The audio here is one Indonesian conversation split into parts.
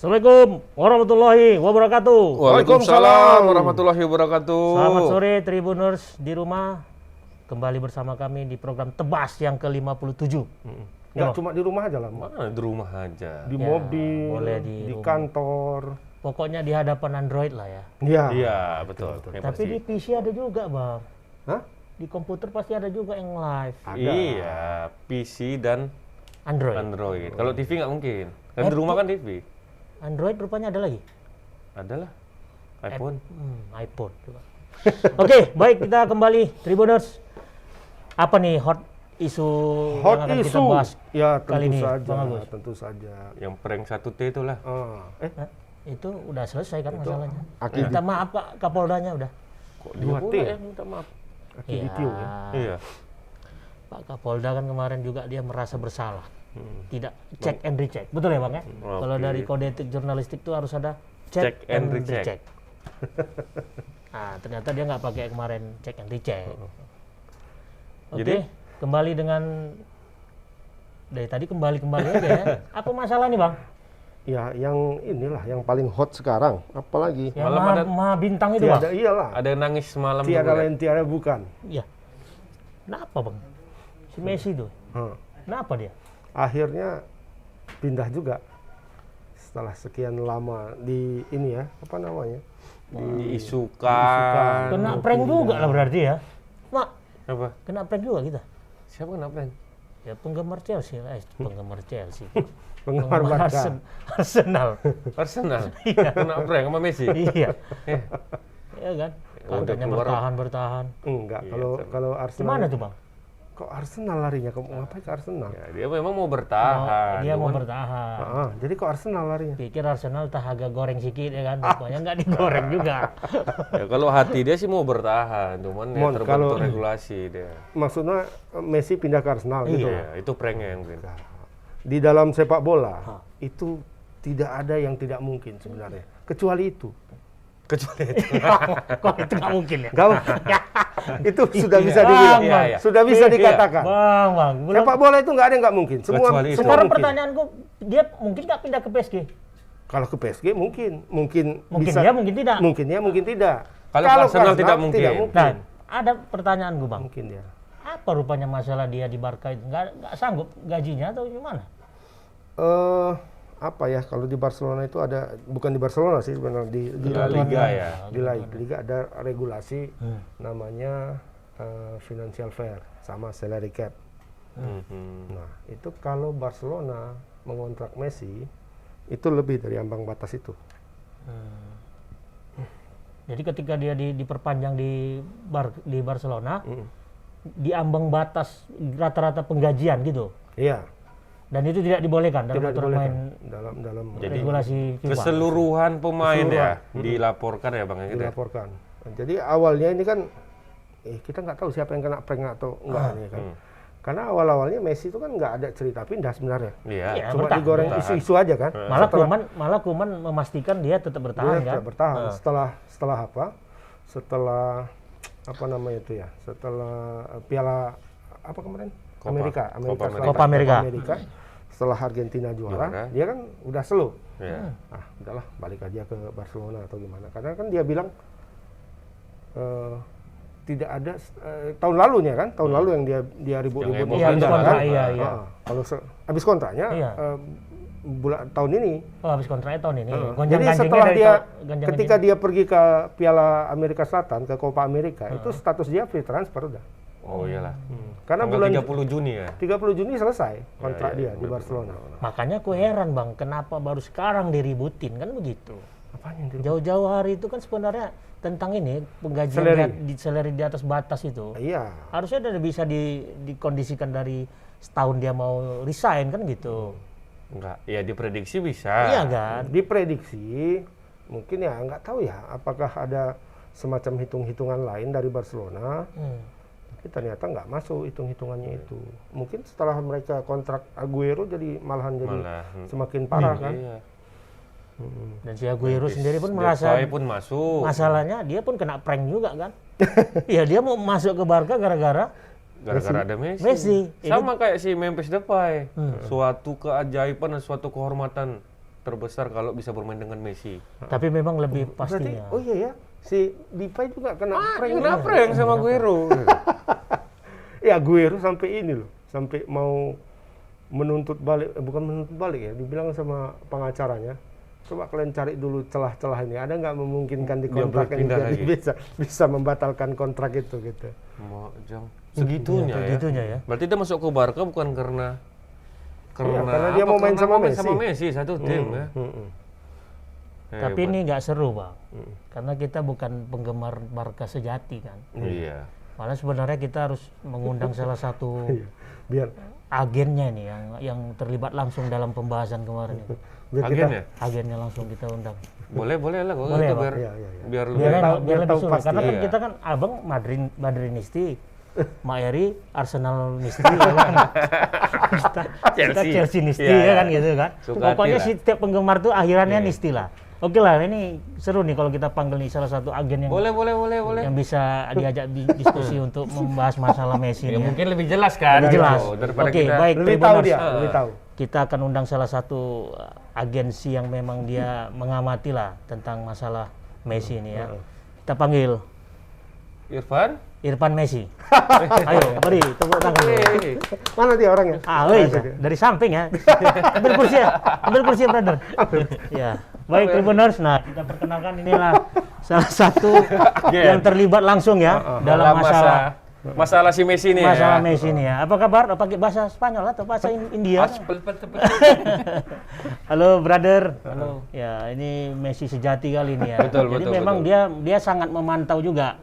Assalamualaikum warahmatullahi wabarakatuh. Waalaikumsalam warahmatullahi wabarakatuh. Selamat sore Tribuners di rumah. Kembali bersama kami di program Tebas yang ke-57. Nggak cuma di rumah aja lah, Mak. Mana di rumah aja. Di Ya, mobil, boleh di rumah. kantor. Pokoknya di hadapan Android lah ya. Iya. Iya, betul. Yang Tapi pasti. di PC ada juga, Bang. Hah? Di komputer pasti ada juga yang live. Ada. Iya, PC dan Android. Android. Kalau TV nggak mungkin. Kan di rumah kan TV. Android rupanya ada lagi. Adalah iPhone. iPhone coba. Oke, baik kita kembali Tribuners. Apa nih hot isu Hot yang akan kita issue. bahas Ya, kali tentu ini, saja. Bang Agus? Tentu saja. Yang prank 1T itulah. Hah? Itu udah selesai kan masalahnya. Aki Minta maaf Pak Kapoldanya udah. Kok 2T? dia pula yang minta maaf? Akiditio ya. Iya. Pak Kapolda kan kemarin juga dia merasa bersalah. Tidak check and recheck. Betul ya Bang ya? Kalau Oke. dari kode etik jurnalistik itu harus ada check, Check and and recheck. recheck. Nah, ternyata dia nggak pakai kemarin check and recheck. Oke, Jadi? kembali dengan dari tadi kembali aja ya. Apa masalah nih Bang? Ya, yang inilah yang paling hot sekarang. Apalagi? Yang Malam maha, ada- maha bintang itu Bang? Tiada, iyalah. Ada yang nangis semalam. Tiada juga. lain tiada bukan. Iya. Kenapa Bang? Si Messi itu. Hah. Kenapa dia? Akhirnya pindah juga. Setelah sekian lama di ini ya, apa namanya? Diisukan. Kena prank juga lah berarti ya. Mak, Apa? kena prank juga kita. Siapa kena prank? Ya penggemar Chelsea lah, penggemar Chelsea. Penggemar Barca. Arsenal. Arsenal. Kena prank sama Messi. Iya. Eh, Iya kan? Udah Katanya keluar. bertahan. Enggak, Iya, kalau Arsenal. Gimana tuh Bang? Kok Arsenal larinya? Kok ngapain ke Arsenal? ya, dia memang mau bertahan. Dia mau cuman bertahan. Jadi kok Arsenal larinya? Pikir Arsenal tak agak goreng sedikit ya kan? Rupanya nggak digoreng juga. ya, kalau hati dia sih mau bertahan, cuman ya Mon, terbentuk kalau- regulasi dia. Maksudnya Messi pindah ke Arsenal gitu. Iya, itu pranknya yang mungkin. Di dalam sepak bola itu tidak ada yang tidak mungkin sebenarnya, kecuali itu. Kecuali itu. Kok itu nggak mungkin ya? Gak, itu sudah bisa dibilang, Iya, iya. sudah bisa Iya. dikatakan. Bang. Belum. Sepak bola itu nggak ada yang nggak mungkin. Semua Kecuali itu. semua Sekarang mungkin. pertanyaanku, dia mungkin nggak pindah ke PSG? Kalau ke PSG mungkin Mungkin bisa, ya, mungkin tidak. mungkin ya, mungkin tidak. Kalau ke Arsenal tidak mungkin. Nah, ada pertanyaan gue Bang. Mungkin dia. Apa rupanya masalah dia di Barca itu? Nggak sanggup gajinya atau gimana? Apa ya, kalau di Barcelona itu ada, bukan di Barcelona sih sebenarnya, di La Liga Liga ya. di La Liga ada regulasi namanya financial fair sama salary cap. Mhm. Nah, itu kalau Barcelona mengontrak Messi itu lebih dari ambang batas itu. Jadi ketika dia diperpanjang di Barcelona, di ambang batas rata-rata penggajian gitu. Iya, Dan itu tidak dibolehkan dalam tidak aturan main dibolehkan dalam Jadi, regulasi FIFA. Keseluruhan pemain ya dilaporkan ya Bang ya gitu. ya? dilaporkan. Jadi awalnya ini kan kita nggak tahu siapa yang kena prank atau enggak ini kan. Karena awal-awalnya Messi itu kan nggak ada cerita pindah sebenarnya. Iya. Iya. Cuma bertahan. digoreng isu-isu aja kan. Malah Kuman memastikan dia tetap bertahan Dia kan. tetap bertahan. Setelah apa? Setelah apa namanya itu ya? Setelah Piala apa kemarin? Copa Selatan, Copa America. Setelah Argentina juara, Juara. dia kan udah slow. Iya. Udahlah balik aja ke Barcelona atau gimana. Karena kan dia bilang tidak ada tahun lalunya kan, tahun lalu yang dia ribut-ribut Yang mau Iya, pindah kontrak, kan. iya. Kalau habis kontraknya Iya. tahun ini. Oh, habis kontraknya tahun ini. Jadi Gonjang-ganjingnya setelah dari dia gonjang-ganjing. ketika dia pergi ke Piala Amerika Selatan, ke Copa America, itu status dia free transfer udah. Oh iyalah. Karena Tanggal bulan 30 Juni ya. 30 Juni selesai kontrak dia di Barcelona. Makanya aku heran Bang, kenapa baru sekarang diributin kan begitu. Apanya itu? Jauh-jauh hari itu kan sebenarnya tentang ini penggajian Salary. salary di atas batas itu. Iya. Harusnya udah bisa dikondisikan dari setahun dia mau resign kan gitu. Enggak, ya diprediksi bisa. Iya kan? Diprediksi mungkin ya nggak tahu ya apakah ada semacam hitung-hitungan lain dari Barcelona. Tapi ternyata nggak masuk hitung-hitungannya itu. Mungkin setelah mereka kontrak Aguero malahan jadi semakin parah kan. Iya. Dan si Aguero sendiri pun Depay merasa pun masuk. masalahnya dia pun kena prank juga kan. Iya dia mau masuk ke Barca gara-gara Gara-gara ada Messi. Messi. Sama kayak si Memphis Depay. Suatu keajaiban dan suatu kehormatan terbesar kalau bisa bermain dengan Messi. Tapi memang lebih Berarti, pastinya. oh iya ya, si Depay juga kena prank. Kena prank sama Aguero. Ya Aguero sampai ini loh, sampai mau menuntut balik, bukan menuntut balik ya, dibilang sama pengacaranya, coba kalian cari dulu celah-celah ini, ada nggak memungkinkan di Dia kontrak ini berpindah jadi lagi. bisa membatalkan kontrak itu gitu. Segitunya ya. Segitunya ya. Berarti dia masuk ke Barca bukan karena karena dia mau main sama Messi. sama Messi satu tim ya. Tapi Hebat. ini nggak seru bang, karena kita bukan penggemar Barca sejati kan. Iya. Malah sebenarnya kita harus mengundang salah satu Iya. Biar agennya nih yang terlibat langsung dalam pembahasan kemarin itu. biar Agen kita ya? Agennya langsung kita undang. Boleh lah kalau Boleh, gitu Bang. biar Iya, iya, iya. biar Biar, lebih tahu- biar biar lebih tahu seru. pasti. Karena kan Iya. kita kan abang Madrinisti, Mak Eri Arsenal-nisti ya kan. kita Chelsea-nisti Iya, ya iya. kan gitu kan. Suka Pokoknya hati lah. setiap penggemar tuh akhirannya Iya. nisti lah. Oke lah, ini seru nih kalau kita panggil nih salah satu agen yang boleh. yang bisa diajak diskusi untuk membahas masalah Messi Ya ini. mungkin lebih jelas kan. Lebih jelas. gitu, daripada Oke, kita baik. lebih tahu Tribuners. dia, lebih tahu. Kita akan undang salah satu agensi yang memang dia mengamati lah tentang masalah Messi ini ya. Kita panggil Irfan Messi. Ayo, beri tepuk tangan. Hey. Mana dia orangnya? Wih, dari samping ya. Ambil kursi ya, brother. Ya, baik Tribuners. Nah, kita perkenalkan inilah salah satu yang terlibat langsung ya dalam masalah si Messi ini masalah ya. Messi ini ya. Apa kabar? Pakai bahasa Spanyol atau bahasa India? Halo, brother. Halo. Ya, ini Messi sejati kali ini ya. Betul, Jadi betul, memang betul. dia sangat memantau juga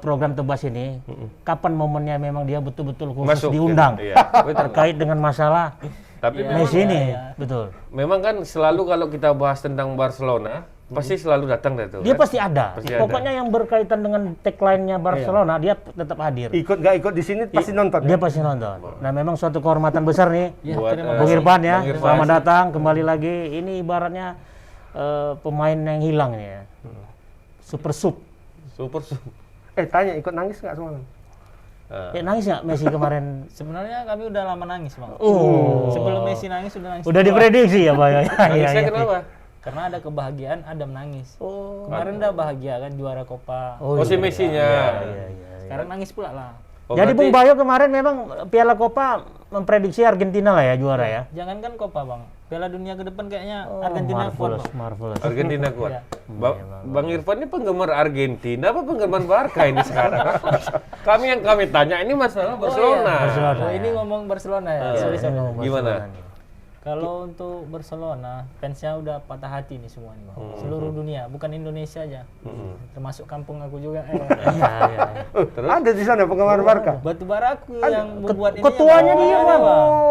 program Tebas ini. Kapan momennya memang dia betul-betul khusus Masuk, diundang. gitu. Iya, betul. Terkait dengan masalah Tapi Messi ini, betul. memang kan selalu kalau kita bahas tentang Barcelona, pasti selalu datang deh tuh. Dia kan? pasti ada. Pasti ada. Pokoknya yang berkaitan dengan tagline-nya Barcelona, dia tetap hadir. Ikut nggak ikut di sini pasti nonton. Dia Ya? pasti nonton. Nah, memang suatu kehormatan besar nih. Buat Bung Irfan ya, Bung Irfan. selamat datang kembali lagi. Ini ibaratnya pemain yang hilang nih ya. Super sub. Super. Tanya ikut nangis nggak semalam? Nangis nggak Messi kemarin? Sebenarnya kami udah lama nangis, Bang. Oh. Sebelum Messi nangis sudah nangis. Udah diprediksi ya, Pak? Nangisnya kenapa? Karena ada kebahagiaan, ada menangis. Oh. Kemarin udah bahagia kan juara Copa. Oh, si Messi-nya. Sekarang nangis pula lah. Oh, Jadi berarti- Bung Bayo kemarin memang Piala Copa memprediksi Argentina lah ya juara ya. Jangankan Copa, Bang. Piala dunia ke depan kayaknya Argentina kuat, Bang. Marvelous. Argentina kuat. Iya. Bang Irfan ini penggemar Argentina apa penggemar Barca ini sekarang? kami tanya ini masalah Barcelona. Barcelona. Oh, ini ngomong Barcelona ya. Sorry, sorry. Gimana? Kalau untuk Barcelona, fansnya udah patah hati nih semua nih, Bang. Seluruh dunia, bukan Indonesia aja. Termasuk kampung aku juga. Iya, iya. Ada di sana penggemar Barca. Batu bara aku yang membuat ini. ketuanya dia, Bang.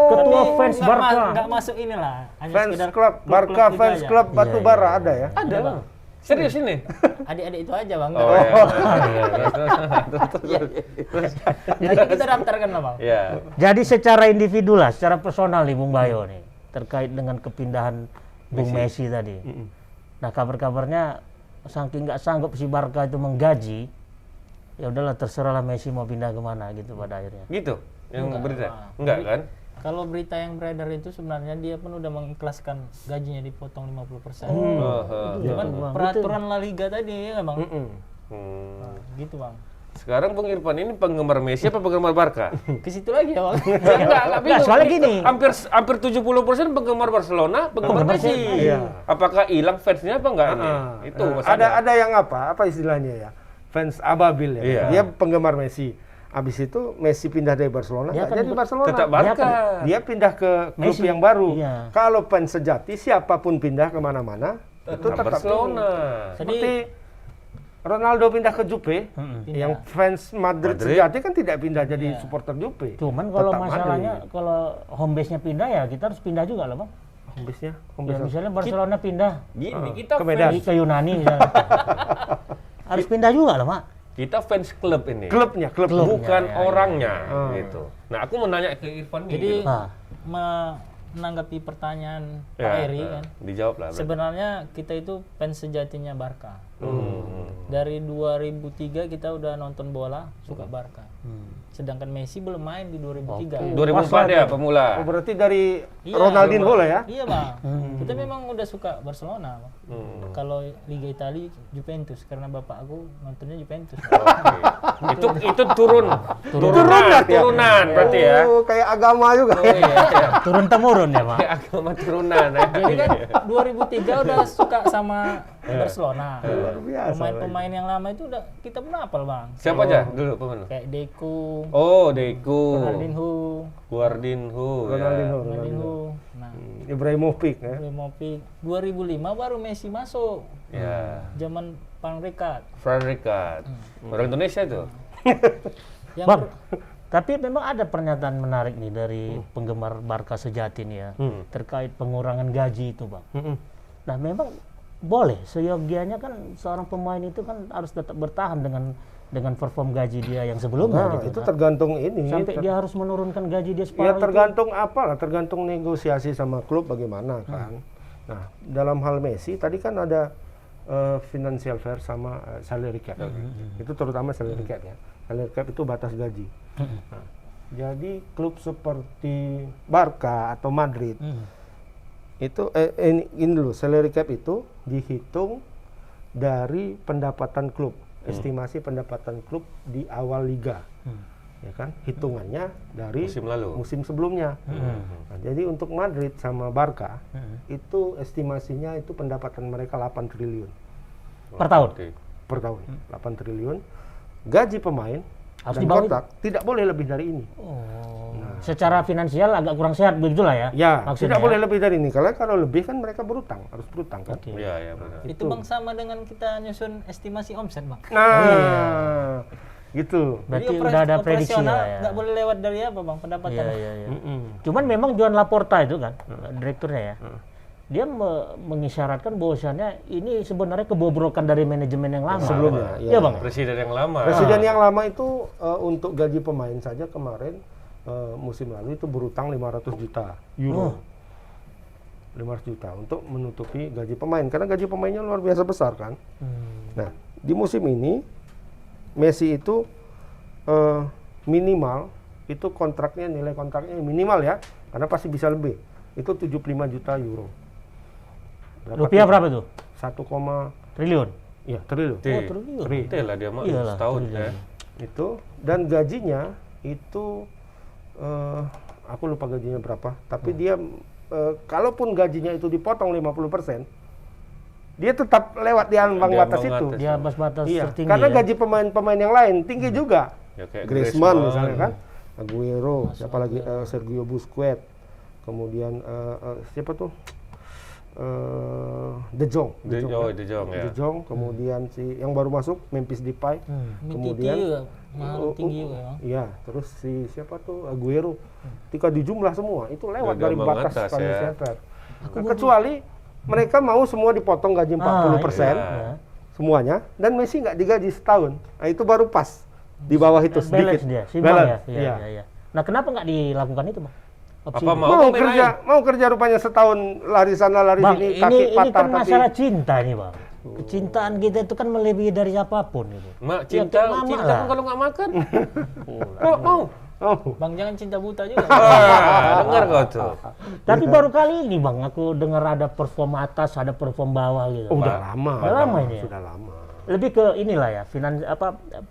Ketua Tapi fans Barca. Nggak masuk inilah. Hanya Fans sekedar club Barca, klub-klub itu fans aja. club Batu Bara ada ya? Ada Bang. Serius ini? Adik-adik itu aja, Bang. Oh, iya. Jadi kita daftarkan lah, Bang. Iya. Jadi secara individu lah, secara personal nih Bung Bayo nih terkait dengan kepindahan Bung Messi tadi. Nah, kabar-kabarnya saking nggak sanggup si Barca itu menggaji, ya udahlah terserahlah Messi mau pindah kemana gitu pada akhirnya. Gitu. Yang berita. Bang. Enggak kan? Kalau berita yang beredar itu sebenarnya dia pun udah mengikhlaskan gajinya dipotong 50%. Cuman Bang. peraturan La Liga tadi ya, Bang. Hmm. Nah, gitu, Bang. Sekarang Bung Irfan ini penggemar Messi apa penggemar Barca? Ke situ lagi ya, Bang. Nggak, soalnya gini. Hampir 70% penggemar Barcelona, penggemar Messi. Iya. Apakah hilang fansnya apa enggak ini? Itu masalah. Ada yang apa istilahnya ya? Fans ababil ya. Iya. Dia penggemar Messi. Habis itu Messi pindah dari Barcelona, Dia nggak kan jadi Barcelona. Tetap Barca. Dia pindah ke klub Messi. yang baru. Iya. Kalau fans sejati siapapun pindah kemana-mana itu tetap Barcelona. ini. Seperti Ronaldo pindah ke Juve, yang fans Madrid sejati kan tidak pindah jadi supporter Juve. Cuman kalau Tetap masalahnya Madrid. kalau home base-nya pindah ya kita harus pindah juga loh Bang. Home-base-nya, Ya, home-base. misalnya Barcelona pindah Gini, kita ke Medan. fans, ke Yunani misalnya. Harus pindah juga loh Mak. kita fans klub ini. Klubnya. Bukan ya, orangnya gitu. Nah, aku mau nanya ke Irfan nih. Jadi Nah. menanggapi pertanyaan Pak Ya, Eri kan. dijawab lah. Sebenarnya kita itu fans sejatinya Barca. Hmm. Dari 2003 kita udah nonton bola, suka Barca. Sedangkan Messi belum main di 2003. 2004 ya pemula. Oh, berarti dari Iya. Ronaldinho lah ya? Iya bang, kita memang udah suka Barcelona. Bang. Kalau Liga Italia Juventus karena bapak aku nontonnya Juventus. Oke. itu turunan berarti ya. Oh, kayak agama juga. Oh iya. Turun temurun ya, Pak. Kayak agama turunan ya. Jadi kan 2003 udah suka sama Barcelona. Luar biasa. Pemain-pemain yang lama itu udah kita pun hafal bang. Siapa aja dulu pemain? Kayak Deco, Oh, Deco. Ronaldinho, Guardinho. Ya. Ronaldinho. Nah, Ibrahimovic ya. Ibrahimovic. 2005 baru Messi masuk. Ya. Zaman Van Rijkaard. Fran Rijkaard. Orang Indonesia itu. Yang Bang, tapi memang ada pernyataan menarik nih dari penggemar Barca sejati nih ya, terkait pengurangan gaji itu, Bang. Nah, memang boleh, seyogianya kan seorang pemain itu kan harus tetap bertahan dengan perform gaji dia yang sebelumnya Nah, gitu itu kan. tergantung ini. Sampai dia harus menurunkan gaji dia Ya separuh itu. tergantung apalah, tergantung negosiasi sama klub bagaimana kan. Nah, dalam hal Messi tadi kan ada financial fair sama salary cap. Itu terutama salary cap ya. Salary cap itu batas gaji. Nah, jadi klub seperti Barca atau Madrid itu ini dulu salary cap itu dihitung dari pendapatan klub, estimasi pendapatan klub di awal liga. Ya kan, hitungannya dari Musim lalu. musim sebelumnya. Nah, jadi untuk Madrid sama Barca itu estimasinya itu pendapatan mereka 8 triliun Per tahun. Oke. per tahun. 8 triliun. Gaji pemain Harus dan dibawa kontrak tidak boleh lebih dari ini. Secara finansial agak kurang sehat begitulah ya. Ya, maksudnya. tidak boleh lebih dari ini. Kalau lebih kan mereka berutang, harus berutang kan. Oke. Iya, iya benar. itu bang sama dengan kita nyusun estimasi omset bang. Nah, gitu. Berarti Jadi udah ada prediksi operasional lah ya. nggak boleh lewat dari apa bang pendapatan. Iya, iya, iya. Cuman memang Joan Laporta itu kan, direkturnya ya, dia mengisyaratkan bahwasannya ini sebenarnya kebobrokan dari manajemen yang lama. Sebelumnya, Iya ya. Bang. Presiden yang lama. Presiden yang lama itu untuk gaji pemain saja kemarin musim lalu itu berutang 500 juta euro. 500 juta untuk menutupi gaji pemain karena gaji pemainnya luar biasa besar kan. Nah, di musim ini Messi itu minimal itu kontraknya, nilai kontraknya minimal ya, karena pasti bisa lebih. Itu 75 juta euro. Rupiah berapa tuh? 1, Triliun. ya triliun. Triliun. Betul lah dia mah Iyalah, setahun triliun. ya. Itu dan gajinya itu aku lupa gajinya berapa, tapi dia kalaupun gajinya itu dipotong 50%, dia tetap lewat di ambang Di batas ambang itu. batas. Dia batas Iya, tertinggi. karena ya. gaji pemain-pemain yang lain tinggi juga. Ya, kayak Griezmann misalnya kan, Aguero, siapa lagi, Sergio Busquets, kemudian siapa tuh, De Jong, De Jong ya. De Jong, kemudian si yang baru masuk Memphis Depay, Kemudian kemudian mahal tinggi juga bang. iya, terus si siapa tuh Aguero, ketika dijumlah semua itu lewat Udah dari gampang batas atas, financial ya. fair. Nah, kecuali mereka mau semua dipotong gaji 40%, iya. semuanya, dan Messi nggak digaji setahun. Nah itu baru pas di bawah itu sedikit. Balance dia, simbang ya. Balance, Iya, iya. iya, iya. Nah, kenapa nggak dilakukan itu, Bang? Opsi Apa itu. Mau kerja rupanya setahun lari sana lari Bang, sini, ini kaki patah kan tapi masalah cinta nih, Bang. Kecintaan kita itu kan melebihi dari siapapun gitu. Mak, Ya, cinta, kayak mama cinta lah. pun kalau nggak makan. Kok mau? oh, Bang jangan cinta buta juga. Dengar kau tuh. Tapi baru kali ini, Bang, aku dengar ada perform atas, ada perform bawah gitu. udah lama. Udah lama ini ya? Sudah lama. Lebih ke inilah ya,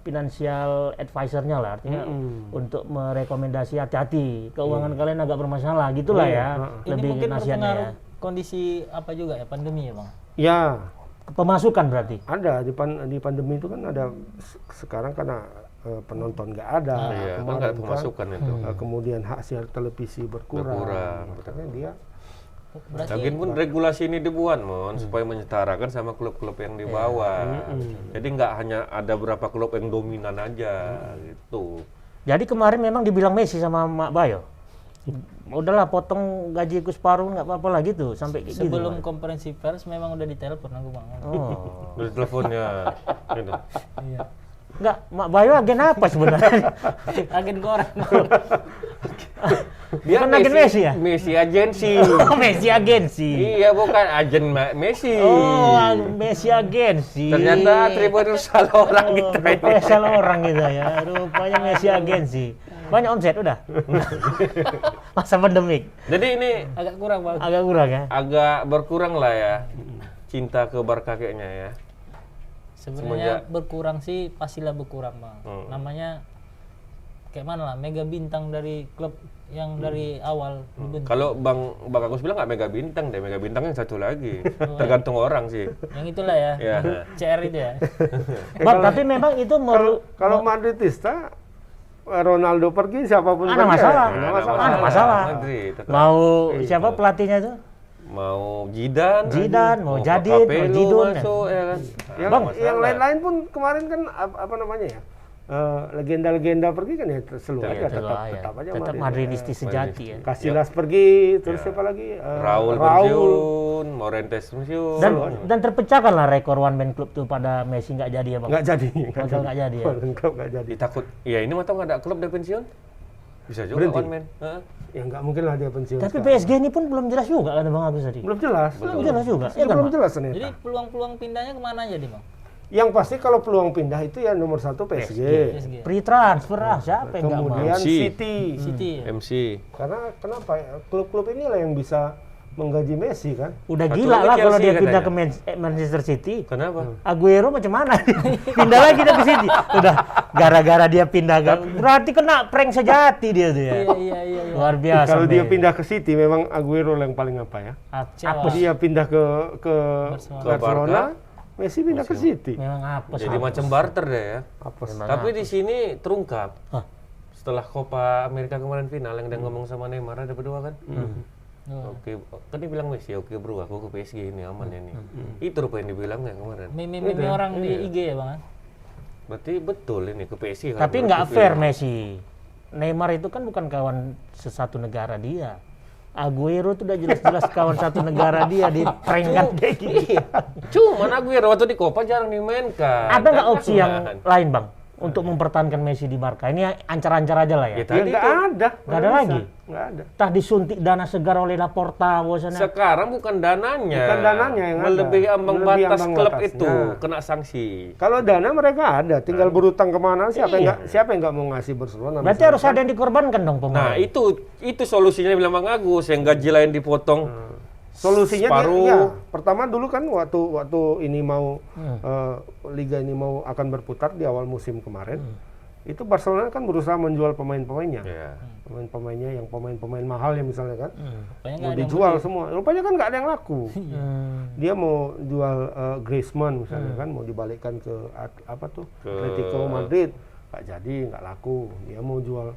financial advisor-nya lah, artinya untuk merekomendasi hati-hati, keuangan kalian agak bermasalah gitulah ya. Ini Lebih mungkin nasihatnya ya. berpengaruh kondisi apa juga ya pandemi ya bang. Ya, Pemasukan berarti. ada di pandemi itu kan ada sekarang karena penonton nggak ada. Iya, kan kemarin nggak ada pemasukan itu. kemudian hak siar televisi berkurang. Makanya dia Berarti Lagian pun regulasi ini dibuat supaya menyetarakan sama klub-klub yang di bawah. Jadi nggak hanya ada berapa klub yang dominan aja gitu. Jadi kemarin memang dibilang Messi sama Mak Bayo, udahlah potong gajiku separuh nggak apa-apa lah gitu sampai kayak gitu. sebelum konferensi pers memang udah ditelepon aku bang. Oh. Dari teleponnya. Gitu. Iya. Enggak, Mak Bayo agen apa sebenarnya? Agen koran. Dia Bukan agen Messi ya? Messi agensi. Oh, Messi agensi. Iya, bukan agen Messi. Oh, Messi agensi. Ternyata Tribunal salah orang Oh, kita ini. rupanya salah orang gitu ya. Rupanya Messi agensi. Banyak omset udah. Masa pandemik. Jadi ini Agak kurang Bang. Agak kurang ya. agak berkurang lah ya cinta ke Barca kayaknya ya. Sebenarnya berkurang sih pastilah berkurang Bang. Hmm. Namanya kayak mana lah, mega bintang dari klub yang dari awal dibentuk. Kalau Bang Agus bilang nggak mega bintang deh, mega bintang yang satu lagi. Tergantung orang sih. Yang itulah ya, Ya. CR itu ya. Bang, tapi memang itu Kalau Madridista, Ronaldo pergi, siapapun Ada pergi, masalah. ya, nggak Ada masalah. Madrid, tetap. mau siapa pelatihnya itu? Mau Zidane, Mau Jadid, mau Capello Jidon. masuk ya kan. Yang, Nggak masalah. yang lain-lain pun kemarin kan apa namanya ya, legenda-legenda pergi kan ya seluruh aja tetap aja Tetap Madrid. Madridisti sejati ya. Casillas pergi, terus siapa lagi? Raul pensiun, Morientes pensiun. Dan terpecahkan lah rekor one man club tuh pada Messi nggak jadi ya bang. Nggak jadi. Gagal nggak jadi ya. Lengkap nggak jadi. Ditakut. Ya ini mah tau nggak ada klub udah pensiun? Bisa juga Berhenti. one man. Heeh. Ya nggak mungkin lah dia pensiun. Tapi sekarang. PSG ini pun belum jelas juga kan bang Agus tadi. Belum jelas. Belum jelas juga. Ya, Ya kan, belum Bang? jelas ternyata. Jadi peluang-peluang pindahnya kemana aja nih Bang? Yang pasti kalau peluang pindah itu ya nomor 1 PSG. PSG. Free transfer siapa yang nggak mau? Kemudian MC. City. ya? MC. Karena kenapa ya? Klub-klub inilah yang bisa menggaji Messi kan. Udah Satu gila lagi lah kalau Chelsea dia pindah ke katanya. Manchester City. Kenapa? Aguero macam mana? Pindah lagi dia ke City. Udah gara-gara dia pindah berarti kena prank sejati dia tuh ya. Iya. Luar biasa. Kalau dia Messi. pindah ke City memang Aguero yang paling apa ya? Kecewa. Dia pindah ke Barcelona, Barca. Messi pindah ke City. Memang apa Jadi macam barter deh ya. Apes. Tapi di sini terungkap. Hah? Setelah Copa America kemarin final yang dia ngomong sama Neymar ada berdua kan. Oke, kan dia bilang Messi, oke bro, aku ke PSG ini aman ya nih. Itu rupanya dibilang nggak kemarin. Meme orang di IG ya Bang? Berarti betul ini ke PSG. kan? Tapi nggak fair Messi. Neymar itu kan bukan kawan sesatu negara dia. Aguero tuh udah jelas-jelas kawan satu negara dia di prank kayak gitu. Cuman Aguero waktu di Copa jarang dimainkan. Ada nggak Kan opsi kan? yang lain bang untuk mempertahankan Messi di Barca? Ini ancar-ancar aja lah ya. Ya, Ya tadi nggak tuh. ada. Nggak ada lagi? Nggak ada. Tah disuntik dana segar oleh Laporta bosannya. Sekarang bukan dananya. Bukan dananya yang ada. Melebihi ambang Melebihi batas ambang klub batasnya. itu kena sanksi. Kalau dana mereka ada, tinggal berutang kemana? Siapa yang nggak mau ngasih Barcelona? Berarti harus ada yang dikorbankan dong Nah, pemain. itu solusinya bilang Bang Agus, yang gaji lain dipotong. Solusinya separuh. dia, pertama dulu kan waktu ini mau liga ini mau akan berputar di awal musim kemarin, itu Barcelona kan berusaha menjual pemain-pemainnya, Ya. pemain-pemainnya yang pemain-pemain mahal ya misalnya kan, Rupanya mau nggak ada yang dijual semua. Rupanya kan nggak ada yang laku. Hmm. Dia mau jual Griezmann misalnya kan, mau dibalikkan ke Atletico Madrid, nggak jadi, nggak laku. Dia mau jual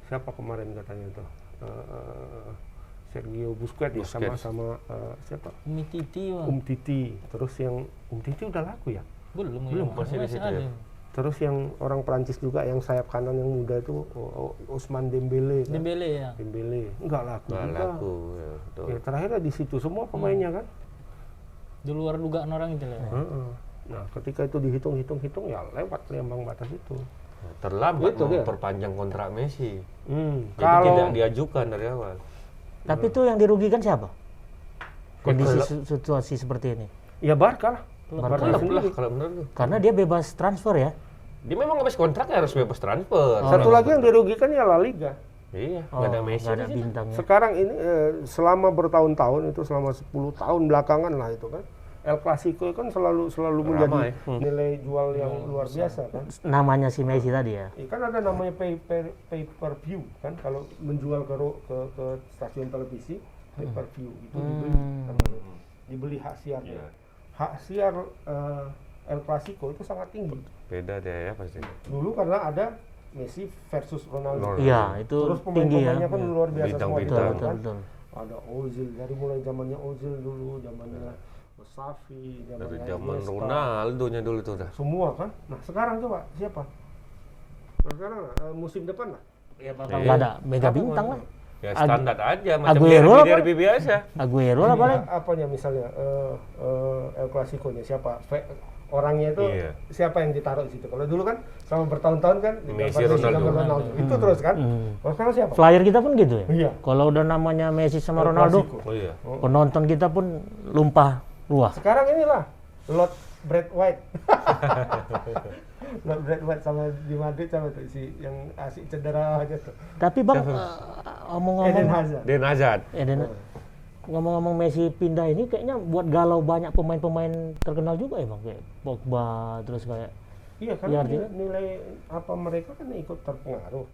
siapa kemarin katanya tuh? Sergio Busquets ya sama siapa? Umtiti Bang. Umtiti. Terus yang Umtiti udah laku ya. Belum masih di situ ya? Terus yang orang Prancis juga yang sayap kanan yang muda itu Ousmane Dembele. Kan? Dembele ya. Dembele enggak laku. Nggak juga. laku. Ya, betul. Ya terakhirnya di situ semua pemainnya kan. Di luar dugaan orang itu lah. Heeh. Nah, ketika itu dihitung ya lewat ambang batas itu. Terlambat Itu dia. memperpanjang kontrak Messi. Jadi Kalau tidak diajukan dari awal. Tapi itu yang dirugikan siapa? Kondisi situasi seperti ini. ya Barca lah. Klub lah kalau menurut lu. Karena dia bebas transfer ya. Dia memang habis kontrak ya harus bebas transfer. Satu lagi yang dirugikan ya La Liga. Iya, nggak ada Messi. Nggak ada di situ. bintangnya. Sekarang ini selama bertahun-tahun itu selama 10 tahun belakangan lah itu kan. El Clasico kan selalu menjadi nilai jual yang luar biasa kan. Namanya si Messi tadi ya. Kan ada namanya pay per view kan kalau menjual ke stasiun televisi pay per view itu dibeli hak siarnya. Hak siar El Clasico itu sangat tinggi. Beda deh ya pasti. Dulu karena ada Messi versus Ronaldo. Iya, itu Terus tinggi ya. pemain-pemainnya kan luar biasa semua di Bintang-bintang. dalam Betul, kan. betul. Ada Ozil dari mulai zamannya Ozil dulu, zamannya Xavi, Dari zamannya zaman Iniesta. Ronaldo-nya dulu tuh dah. Semua kan. Nah, sekarang coba siapa? Nah, sekarang musim depan lah. Nggak ada mega bintang lah. Ya standar aja macam Aguero apa? derby biasa. Aguero lah paling. Apanya misalnya El Clasico-nya siapa? orangnya itu Iya. siapa yang ditaruh di situ. Kalau dulu kan selama bertahun-tahun kan Messi, gambar Ronaldo. Itu terus kan. Kalau sekarang siapa? Flyer kita pun gitu ya. Iya. Kalau udah namanya Messi sama Ronaldo, Klasiko. Oh iya. penonton kita pun lumpah ruah. Sekarang inilah Lord Brad White. Lord Brad White sama di Madrid sama tuh si yang asik cedera aja tuh. Tapi Bang, Eden ngomong-ngomong Hazard. Den Hazard. ngomong-ngomong Messi pindah ini kayaknya buat galau banyak pemain-pemain terkenal juga ya Bang, kayak Pogba terus kayak Iya Iya, karena artinya- nilai apa mereka kan ikut terpengaruh.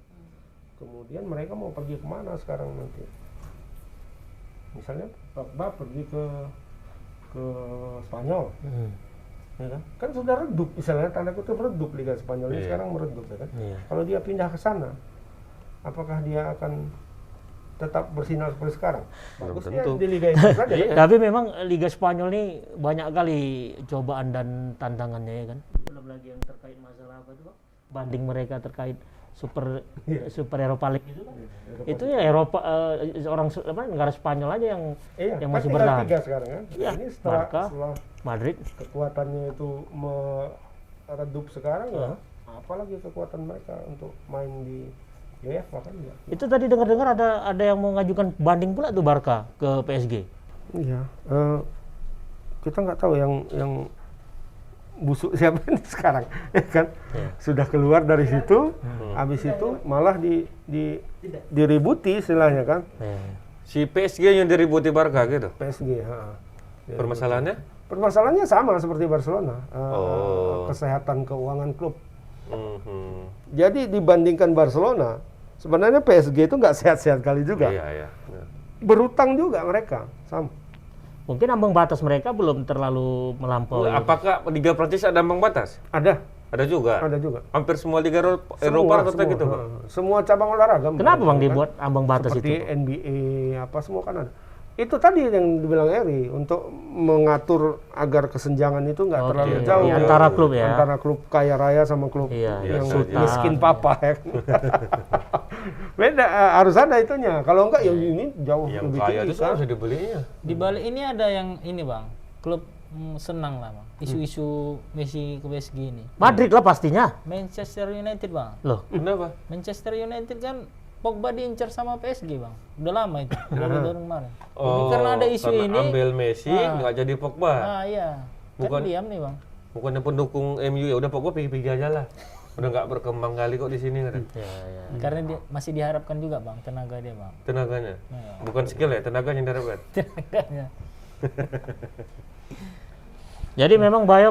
Kemudian mereka mau pergi kemana sekarang nanti? Misalnya Pogba pergi ke Spanyol, ya kan? Kan sudah redup, misalnya tanda kutip redup Liga Spanyol ini Iya. sekarang meredup, ya kan? Iya. Kalau dia pindah ke sana, apakah dia akan tetap bersinar seperti sekarang? Belum Bagusnya tentu. di Liga Inggris saja. Iya. Kan? Tapi memang Liga Spanyol ini banyak kali cobaan dan tantangannya ya kan. Belum lagi yang terkait masalah apa itu Pak? Banding mereka terkait Super Eropa League itu kan. Itu ya Eropa negara Spanyol aja yang Iya, yang kan masih tinggal bertahan. 3 sekarang kan. Iya, Ini setelah Barca. Madrid. kekuatannya itu meredup sekarang ya, apalagi kekuatan mereka untuk main di UEFA kan ya. Itu tadi dengar-dengar ada yang mau ngajukan banding pula tuh Barca ke PSG. Iya, kita nggak tahu yang busuk siapa ini sekarang, ya kan? Sudah keluar dari situ, habis itu malah diributi istilahnya kan, Si PSG yang diributi Barca gitu. PSG. Permasalahannya? Permasalahannya sama seperti Barcelona, Oh. kesehatan keuangan klub. Mhm. Jadi dibandingkan Barcelona, sebenarnya PSG itu nggak sehat-sehat kali juga, Iya. berutang juga mereka, sama. Mungkin ambang batas mereka belum terlalu melampaui. Apakah Liga Prancis ada ambang batas? Ada Juga. juga. Hampir semua Liga Eropa Semua, rata gitu, Bang. semua cabang olahraga. Kenapa Bang kan? dibuat ambang batas Seperti itu? NBA apa semua kan ada. Itu tadi yang dibilang Eri untuk mengatur agar kesenjangan itu nggak Oke, terlalu di jauh antara klub ya. antara klub kaya raya sama klub Iya, yang Sultan. miskin papa ya. Beda, harus ada itunya. Kalau enggak ya ini jauh Yang lebih kaya tinggi itu kan. harus dibelinya. Di balik ini ada yang ini Bang, klub senang lah Bang. Isu-isu Messi ke PSG ini. Madrid lah pastinya. Manchester United Bang. Loh, Kenapa? Manchester United kan Pogba diincar sama PSG Bang. Udah lama itu. Dari tahun kemarin. Jadi karena ada isu karena ini. ambil Messi nggak jadi Pogba. Ah iya. Bukan- Kan diam nih Bang. Bukannya pendukung MU ya udah Pogba pergi aja lah. Udah nggak berkembang kali kok di sini kan. Karena dia masih diharapkan juga Bang tenaga dia Bang. Tenaganya. Iya. Bukan skill ya, tenaganya yang diharapkan. Tenaganya. jadi memang Bayo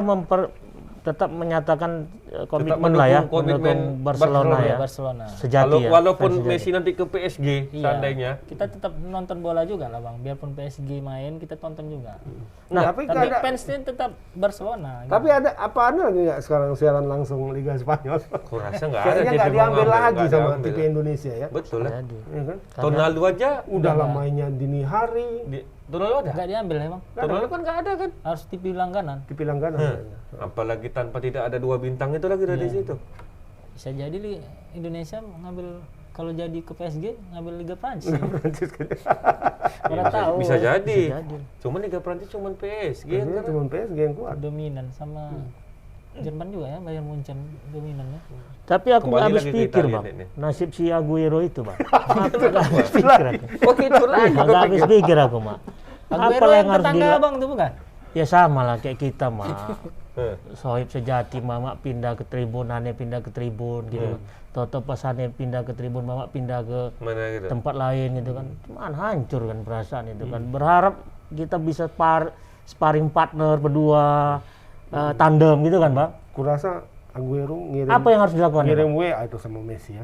tetap menyatakan komitmen lah ya, mendukung komitmen mendukung Barcelona ya. Barcelona. Sejati ya. Walaupun fans sejati. Messi nanti ke PSG Iya. seandainya. Kita tetap nonton bola juga lah Bang. Biarpun PSG main kita tonton juga. Nah, tapi Tapi ada, fansnya tetap Barcelona. tapi ada lagi nggak sekarang siaran langsung Liga Spanyol? Aku rasa nggak ada. Kayaknya TV nggak mau diambil ngambil, lagi nggak sama diambil. TV Indonesia ya. Betul lah. Jadi. Iya kan? Tahun lalu aja Udah lah mainnya dini hari, tahun lalu ada. Nggak diambil ya Bang. Tahun lalu kan nggak ada kan. Harus TV langganan. TV langganan. Apalagi tanpa tidak ada 2 bintang itu lagi dari situ. Bisa jadi Indonesia ngambil kalau jadi ke PSG ngambil Liga Prancis. Prancis kan. Mana tahu. Bisa jadi. jadi. Cuman Liga Prancis cuman PSG. Ini cuma PSG yang kuat. Dominan sama Jerman juga ya, Bayern Munchen dominan ya. Tapi aku Kembali nggak habis lagi ke pikir Italia Bang, ini. nasib si Aguero itu Bang. Aku nggak habis pikir aku. Oh gitu lah. Nggak habis pikir aku Mak. Aguero Apa yang tetangga dila- Abang tuh bukan? Ya sama lah kayak kita Mak. Sohib sejati Mama pindah ke tribun, Ane pindah ke tribun gitu. Toto pas Ane pindah ke tribun, Mama pindah ke Mana gitu. tempat lain gitu kan. Cuman hancur kan perasaan itu kan. Berharap kita bisa sparring partner berdua, tandem gitu kan Bang. Kurasa Aguero ngirim Apa yang harus dilakukan? ya, Bang? ngirim WA itu sama Messi ya.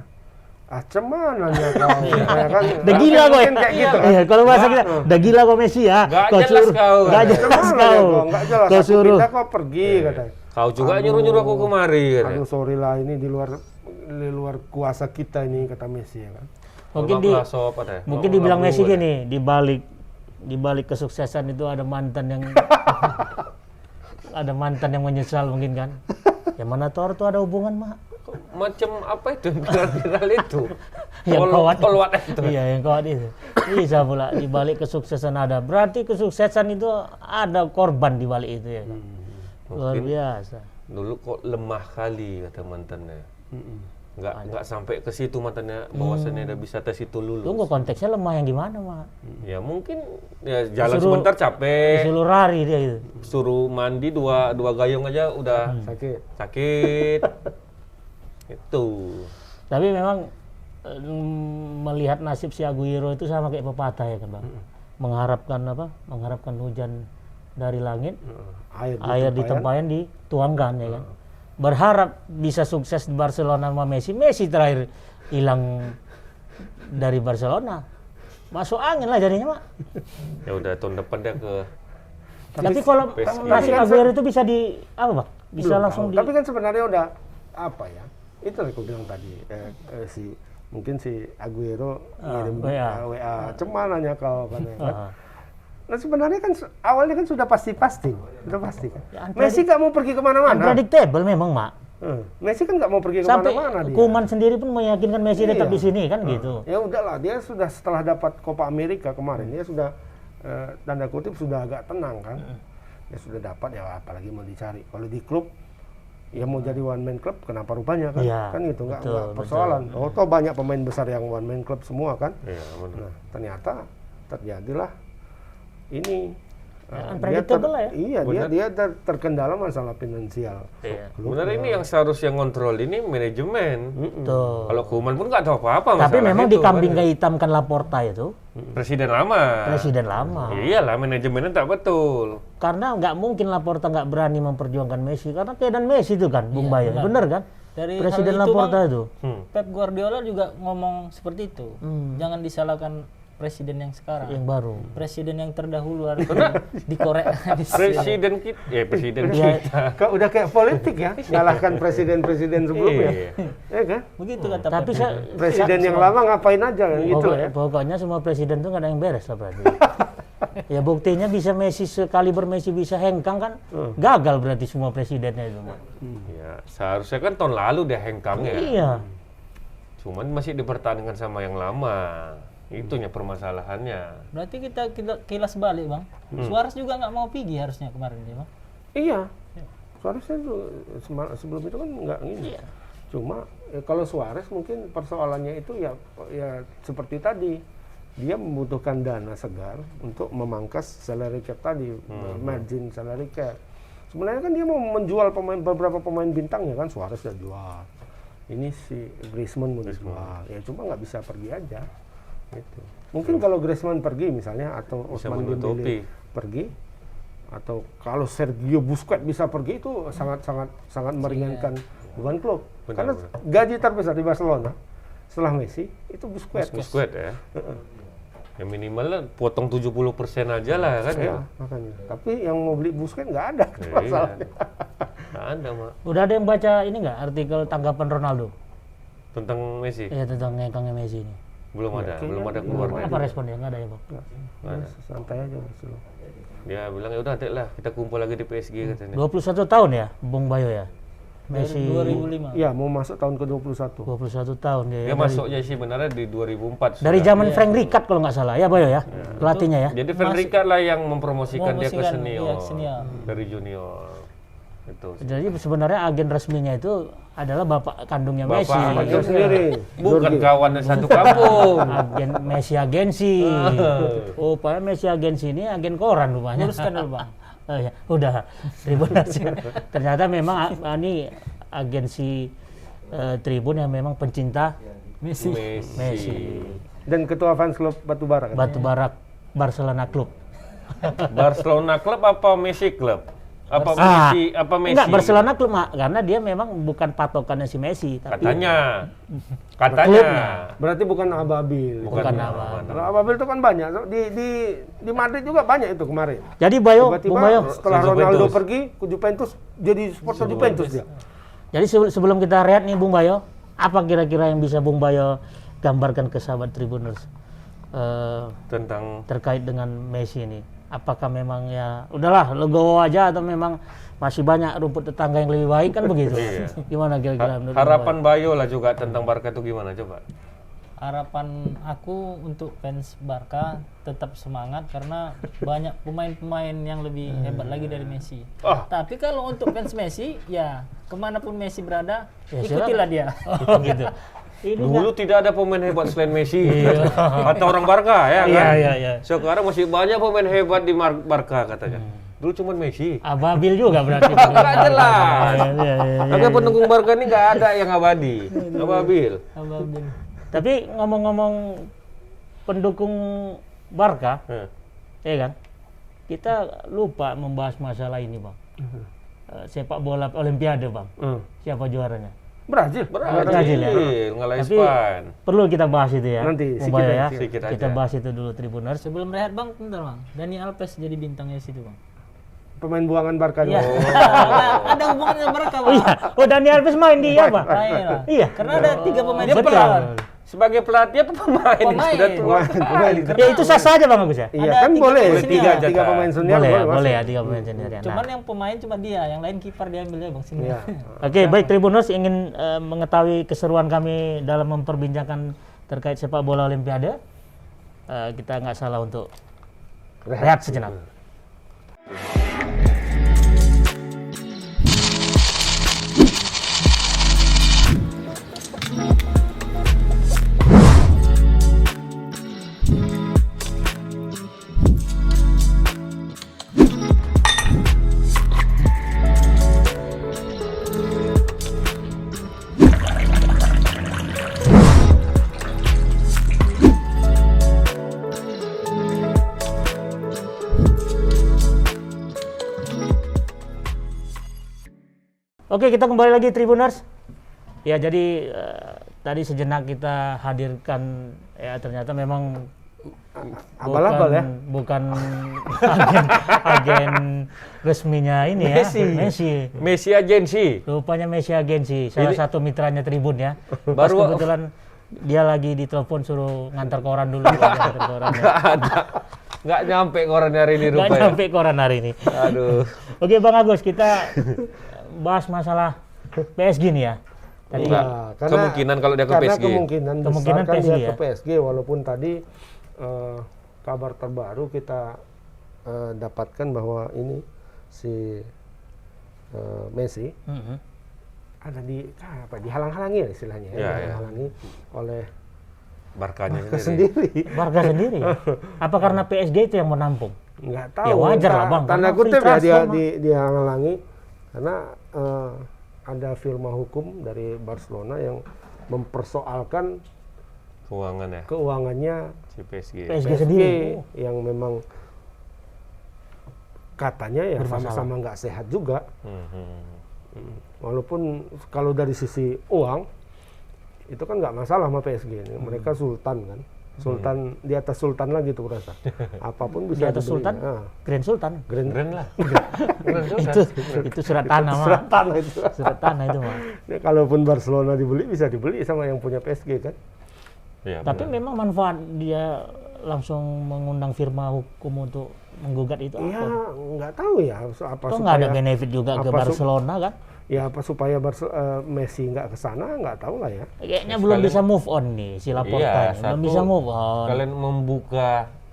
Cuman ya kau, ya kan? Udah gila kok ya. Mungkin kayak gitu. Iya, kalau bahasa kita, udah gila kok Messi ya. Nggak Kau jelas suruh- kau. Nggak jelas Cuman kau. nggak jelas. Kau Aku suruh. pindah kau pergi katanya. Kau juga nyuruh-nyuruh aku kemari katanya. Aduh sorry lah ini di luar kuasa kita ini kata Messi ya kan. Mungkin di mungkin dibilang Messi gini, di balik kesuksesan itu ada mantan yang ada mantan yang menyesal mungkin kan. Yang mana tahu tuh ada hubungan Mak. Macam apa itu viral itu? Yang kawat. Kolwat itu. Iya, yang kawat itu. Bisa pula di balik kesuksesan ada. Berarti kesuksesan itu ada korban di balik itu ya kan. Luar Mungkin biasa. dulu kok lemah kali kata mantannya. Nggak sampai ke situ mantannya bahwasannya udah bisa tes itu lulus. Tunggu, konteksnya lemah yang gimana, Mak? Ya mungkin ya jalan Disuruh- sebentar capek, Disuruh lari dia gitu. suruh mandi dua gayung aja udah Sakit. sakit. Itu. Tapi memang melihat nasib si Aguero itu sama kayak pepatah ya kan, Bang. Mengharapkan apa? Mengharapkan hujan dari langit, air di tempayan dituangkan ya kan. Berharap bisa sukses di Barcelona sama Messi. Messi terakhir hilang dari Barcelona. Masuk angin lah jadinya, Mak. Ya udah tahun depan dia ke Tapi kalau PSG. nasib Aguero itu bisa di apa, Bang? Bisa Belum langsung tahu. di Tapi kan sebenarnya udah apa ya? Itu yang aku bilang tadi. Mungkin si Aguero ngirim WA Ceman nanya kau kan. Nah sebenarnya kan awalnya kan sudah pasti kan. Ya, Messi nggak mau pergi kemana-mana. unpredictable memang, Mak. Messi kan nggak mau pergi Sampai kemana-mana dia. Koeman sendiri pun meyakinkan Messi tetap Iya. di sini kan gitu. Ya udahlah, dia sudah setelah dapat Copa America kemarin, dia sudah tanda kutip sudah agak tenang kan. Dia sudah dapat, ya apalagi mau dicari. Kalau di klub, ya mau jadi one man club, kenapa rupanya kan? Iya, Kan gitu, nggak betul, persoalan. Oh, toh banyak pemain besar yang one man club semua kan. ya, benar. Nah, ternyata terjadilah ini. Unpredictable lah ya. Iya, dia terkendala masalah finansial. Iya. Sebenarnya ini yang seharusnya kontrol ini manajemen. Tuh. Kalau Koeman pun nggak tahu apa-apa. Tapi masalah memang itu, dikambing hitamkan Laporta itu Presiden lama. presiden lama. Iyalah manajemennya tak betul. Karena nggak mungkin Laporta nggak berani memperjuangkan Messi karena keadaan Messi itu kan, Bung Bayo. Bener kan? Dari Presiden hal itu, Laporta Bang, itu. Pep Guardiola juga ngomong seperti itu. Jangan disalahkan presiden yang sekarang. Yang baru. Presiden yang terdahulu harus dikorek. Presiden presiden Iya. kita. Udah kayak politik ya, nyalahkan presiden-presiden sebelumnya. Iya. Ya kan? Begitu kata Tapi Pep. Presiden yang lama ngapain aja kan gitu ya. Pokoknya semua presiden tuh nggak ada yang beres lah berarti. Ya buktinya bisa Messi sekaliber Messi bisa hengkang kan, gagal berarti semua presidennya itu. Mak. Ya, seharusnya kan tahun lalu dia hengkang ya. Iya. Cuman masih dipertahankan sama yang lama. Itunya permasalahannya. Berarti kita kilas balik, Bang. Suarez juga nggak mau pergi harusnya kemarin ya, Bang. Iya. Suarez sebelum itu kan nggak ini. Cuma kalau Suarez mungkin persoalannya itu ya seperti tadi. Dia membutuhkan dana segar untuk memangkas salary cap tadi, margin salary cap. Sebenarnya kan dia mau menjual beberapa pemain bintangnya kan, Suarez udah jual. Ini si Griezmann mau dijual. Ya cuma nggak bisa pergi aja. Gitu. Mungkin kalau Griezmann pergi misalnya atau Bisa Ousmane menutupi. Dembele pergi atau kalau Sergio Busquets bisa pergi itu sangat meringankan beban klub. Karena gaji terbesar di Barcelona setelah Messi itu Busquets. Busquets ya. Ya minimal lah potong 70% aja lah kan ya. Ya, makanya. Tapi yang mau beli Busquets nggak ada Iya. masalahnya. Nggak ada, Mak. Udah ada yang baca ini nggak artikel tanggapan Ronaldo? Tentang Messi. Ya tentang ngekangnya Messi ini. Belum ada keluar. Apa responnya? Nggak ada ya, Bang? Santai aja Barcelona. Dia bilang ya udah Dek lah, kita kumpul lagi di PSG katanya. 21 tahun ya, Bung Bayo ya? Messi 2005. Iya, mau masuk tahun ke-21. 21 tahun dia. Dia masuknya sih benar di 2004. Dari sudah. zaman Frank Rijkaard kalau nggak salah ya, Bayo ya? Pelatihnya ya? Jadi Van Rijkaard lah yang mempromosikan dia ke Mempromosikan, senior. iya, senior. Dari junior. Itu. Jadi sebenarnya agen resminya itu adalah bapak kandungnya Bapak Messi. Dia sendiri. Bukan kawan satu kampung. Agen Messi agensi. Oh, Pak Messi agensi ini agen koran rupanya. Luruskan dulu, Bang. Oh, ya. Udah. Tribun Asia. Ternyata memang ini agensi Tribun yang memang pencinta Messi. Messi. Dan ketua fans klub Batubara kan? Batubara Barcelona Club. Barcelona klub apa Messi klub? Apa Messi? Apa Messi? Enggak, Barcelona Club, Mak. Karena dia memang bukan patokannya si Messi, tapi Katanya. klubnya. Berarti bukan Ababil. Bukan apa. Kalau Ababil itu kan banyak. Di Madrid juga banyak itu kemarin. Jadi Bayo, Tiba-tiba Bung Bayo. setelah Juventus. Ronaldo pergi ke Juventus, jadi supporter Juventus dia. Jadi sebelum kita rehat nih Bung Bayo, apa kira-kira yang bisa Bung Bayo gambarkan ke sahabat Tribuners Tentang terkait dengan Messi ini? Apakah memang ya udahlah legowo aja atau memang masih banyak rumput tetangga yang lebih baik kan begitu? Iya. Gimana kira-kira menurut Bung harapan Bayo lah juga tentang Barca itu gimana coba? Harapan aku untuk fans Barca tetap semangat karena banyak pemain-pemain yang lebih hebat lagi dari Messi. Tapi kalau untuk fans Messi, ya kemanapun Messi berada, Ya, ikutilah dia. gitu. Dulu tidak ada pemain hebat selain Messi. Kata orang Barca ya kan. Iya. Sekarang masih banyak pemain hebat di Barca katanya. Dulu cuma Messi. Ababil juga berarti. Nggak jelas. Iya. Agak pendukung Barca ini nggak ada yang abadi. Ababil. Ababil. Tapi ngomong-ngomong pendukung Barca, ya kan? Kita lupa membahas masalah ini, Bang. Sepak bola Olimpiade, Bang. Siapa juaranya? Brazil. Brazil ya. Ngalahin Tapi Span. perlu kita bahas itu ya. Nanti, Bung Bayo ya. sedikit aja. Kita bahas itu dulu Tribuners. Sebelum rehat Bang, bentar Bang. Dani Alves jadi bintangnya situ Bang. Pemain buangan Barca. Iya. Ada hubungannya sama mereka Bang. Oh iya, Dani Alves main di apa? Main lah. Iya. Karena ada 3 pemain Betul. Barca. Sebagai pelatih apa pemain? Pemain. Sudah tua. Ya itu sah saja Bang Agus ya. Iya Ada kan 3 boleh pemain tiga senior. pemain senior Boleh ya, masuk. boleh ya 3 pemain senior ya. Cuman Nah. yang pemain cuma dia, yang lain kiper diambil ya Bang sini. Iya. Oke, baik Tribuners ingin mengetahui keseruan kami dalam memperbincangkan terkait sepak bola Olimpiade. Kita nggak salah untuk rehat sejenak. Oke, kita kembali lagi Tribuners. Ya, jadi tadi sejenak kita hadirkan ya ternyata memang Abal-abal ya. bukan agen resminya ini ya, Messi. Messi agensi. Rupanya Messi agensi, salah satu mitranya Tribun ya. Pas Baru- kebetulan dia lagi ditelepon suruh ngantar koran dulu. Ngantar koran ya. Nggak ada. Nggak nyampe koran hari ini Nggak rupanya. nyampe koran hari ini. Aduh. Oke Bang Agus, kita bahas masalah PSG nih ya. Tadi Enggak. Kemungkinan kalau dia ke Karena PSG. kemungkinan Kemungkinan besar kan PSG dia ya. ke PSG walaupun tadi kabar terbaru kita dapatkan bahwa ini si Messi ada dihalang-halangi ya istilahnya Ya, ya. dihalang-halangi oleh Barkanya Barca sendiri. sendiri. Barca sendiri ya? Apa karena PSG itu yang menampung? Nggak tahu. Ya wajar lah, Bang, Tanda karena kutip free ya dia transfer, dihalang-halangi karena ada firma hukum dari Barcelona yang mempersoalkan Keuangan ya. keuangannya Si PSG. PSG PSG sendiri. yang memang katanya ya sama-sama nggak sehat juga. Walaupun kalau dari sisi uang itu kan nggak masalah sama PSG ini. Mereka sultan kan. Sultan di atas sultan lagi tuh rasa. Apapun Di bisa atas dibeli. Sultan, Nah, Grand Sultan. Keren lah. Keren Sultan. Itu surat tanah mah. surat tanah itu. Surat tanah itu mah. Ini kalaupun Barcelona dibeli bisa dibeli sama yang punya PSG kan. Iya, Tapi benar. memang manfaat dia langsung mengundang firma hukum untuk menggugat itu Iya, apa? nggak tahu ya apa Toh nggak ada benefit juga ke apa su- Barcelona kan? ya apa supaya Messi nggak ke sana nggak tahu lah ya. Kayaknya belum bisa move on nih si Laporta. Iya, Belum satu, bisa move on. Kalian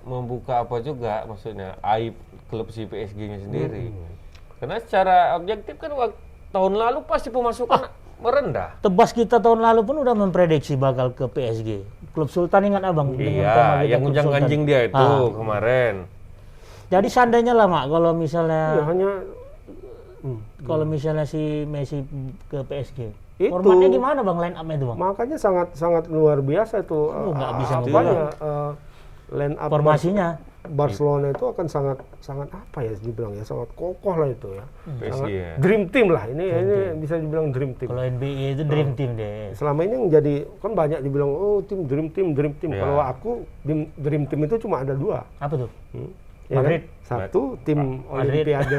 membuka apa juga maksudnya aib klub si PSG-nya sendiri. Karena secara objektif kan tahun lalu pasti pemasukan merendah. Tebas kita tahun lalu pun udah memprediksi bakal ke PSG. Klub Sultan ingat abang? dengan tema Iya, kita yang Klub unjang Sultan. anjing dia itu Ah. kemarin. Jadi seandainya lah Mak, kalau Ya, misalnya hanya si Messi ke PSG, Itu. formatnya gimana bang line up-nya itu bang? makanya sangat luar biasa itu nggak bisa line up Formasinya. Barcelona itu akan sangat apa ya dibilang ya sangat kokoh lah itu ya. PSG Sangat ya. dream team lah ini bisa dibilang dream team. Kalau NBA itu dream team deh. Selama ini yang jadi kan banyak dibilang oh tim dream team. Iya. Kalau aku dream team itu cuma ada 2. Apa tuh? Ya Madrid. kan? Satu tim Madrid. Olimpiade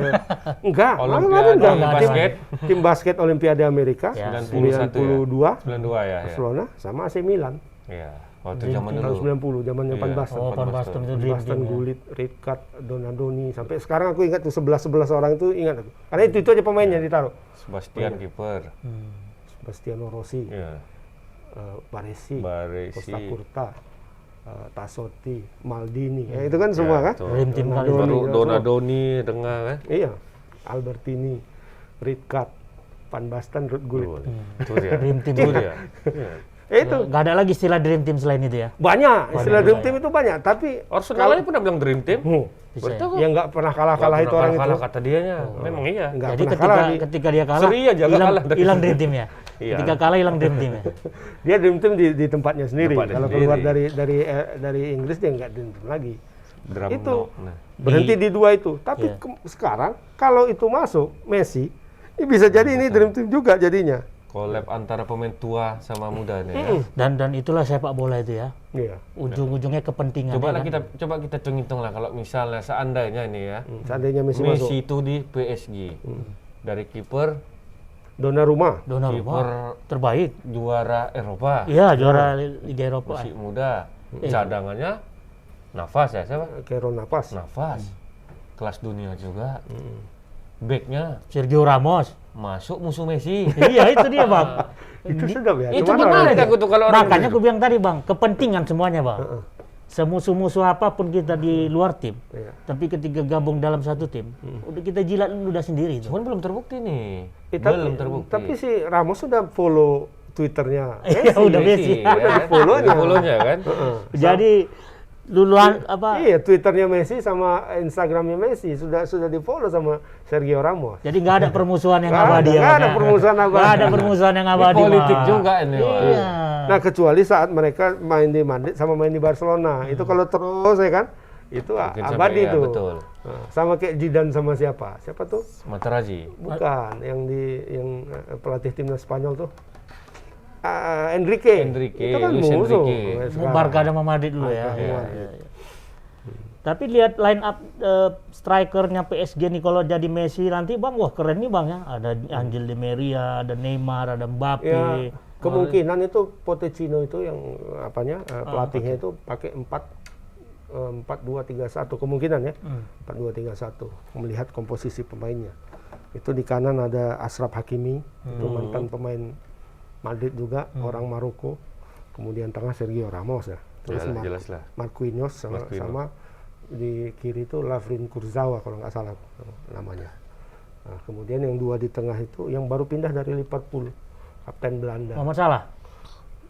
enggak, Olimpiade enggak. basket Tim basket Olimpiade Amerika Ya. 92 92 ya. Barcelona sama AC Milan. Iya. Waktu zaman Tahun dulu. 90 zamannya Van Iya. Basten. Oh, Van Basten itu dream Basten, team ya. Gullit, Rijkaard, Donadoni sampai sekarang aku ingat tuh 11 orang itu ingat aku. Karena itu aja pemainnya ditaruh. Sebastian kiper. Sebastiano Rossi, Iya. Baresi, Baresi. Costa Curta, Tassotti, Maldini, ya, itu kan semua kan? betul. Dream team kali. Baru ya, Donadoni tengah kan. Iya, Albertini, Ritkat, Van Basten, Ruud Gullit. Itu dia. Dream team. Itu dia. Iya. Itu Nggak ada lagi istilah dream team selain itu ya. banyak, istilah dream team itu banyak, tapi Arsenal aja pernah bilang dream team. Bisa ya? yang nggak pernah kalah itu orang itu. kalah kata dianya. Memang iya. Nggak Jadi pernah kalah ketika dia kalah, Seri aja nggak kalah dari hilang situ. dream team ya. Iya. Ketika kalah hilang dream team ya. Dia dream team di tempatnya sendiri. Tempatnya Kalau sendiri. keluar dari Inggris dia nggak dream team lagi. Drum Itu no. Nah. berhenti di dua itu. Tapi Iya. sekarang kalau itu masuk Messi, ini bisa jadi ini dream team juga jadinya. Collab antara pemain tua sama muda nih ya. Dan itulah sepak bola itu ya. Iya. Ujung-ujungnya kepentingan. Coba ya lah kan? coba kita hitung lah kalau misalnya seandainya ini ya. Seandainya Messi masuk, Messi itu di PSG. Dari kiper Donnarumma. Donnarumma kiper terbaik. juara Eropa. Iya, juara Liga Eropa. Masih muda. Cadangannya Navas ya siapa? Keron Navas. Navas. Kelas dunia juga. Backnya Sergio Ramos. masuk musuh Messi. Iya, itu dia, Bang. Itu sedap ya. Itu Cuman gimana orang- aku tuh kalau orang Makanya aku bilang tadi, Bang, kepentingan semuanya, Bang. Semusuh-musuh apapun kita di luar tim, Iya. tapi ketika gabung dalam satu tim, udah kita jilat udah sendiri itu. Cuman belum terbukti nih. Tapi, belum terbukti. tapi si Ramos sudah follow Twitternya. Iya, udah Messi. ya. follow-nya. Follow-nya kan. Jadi duluan apa? Iya, Twitternya Messi sama Instagramnya Messi sudah di follow sama Sergio Ramos. Jadi nggak ada permusuhan yang Nggak abadi ada, ya. nggak Bang, ada ya? permusuhan abadi. Nggak ada permusuhan yang Ini abadi. politik Bang. juga ini. Wak. Iya. Nah, kecuali saat mereka main di Madrid sama main di Barcelona. Itu kalau terus ya kan, itu Mungkin sampai- abadi ya, tuh. betul. Nah, sama kayak Zidane sama siapa? Siapa tuh? Materazzi. Bukan, yang pelatih timnas Spanyol tuh. Enrique. Enrique, Itu kan Luis musuh. Enrique. Sekarang. Barca sama Madrid dulu ya. Barca Iya, sama iya, iya. Tapi lihat line up strikernya PSG nih kalau jadi Messi nanti Bang, wah keren nih Bang ya. Ada Angel Di Maria, ada Neymar, ada Mbappe. Ya, kemungkinan itu Pochettino itu yang pelatihnya itu pakai 4-2-3-1 kemungkinan ya. 4-2-3-1 melihat komposisi pemainnya. Itu di kanan ada Achraf Hakimi, itu mantan pemain Madrid juga, orang Maroko. Kemudian tengah Sergio Ramos ya. Terus Yalah, jelas lah. Marquinhos sama di kiri itu Lavrin Kurzawa kalau nggak salah namanya. Nah, kemudian yang dua di tengah itu yang baru pindah dari Liverpool, Kapten Belanda. Muhammad Salah.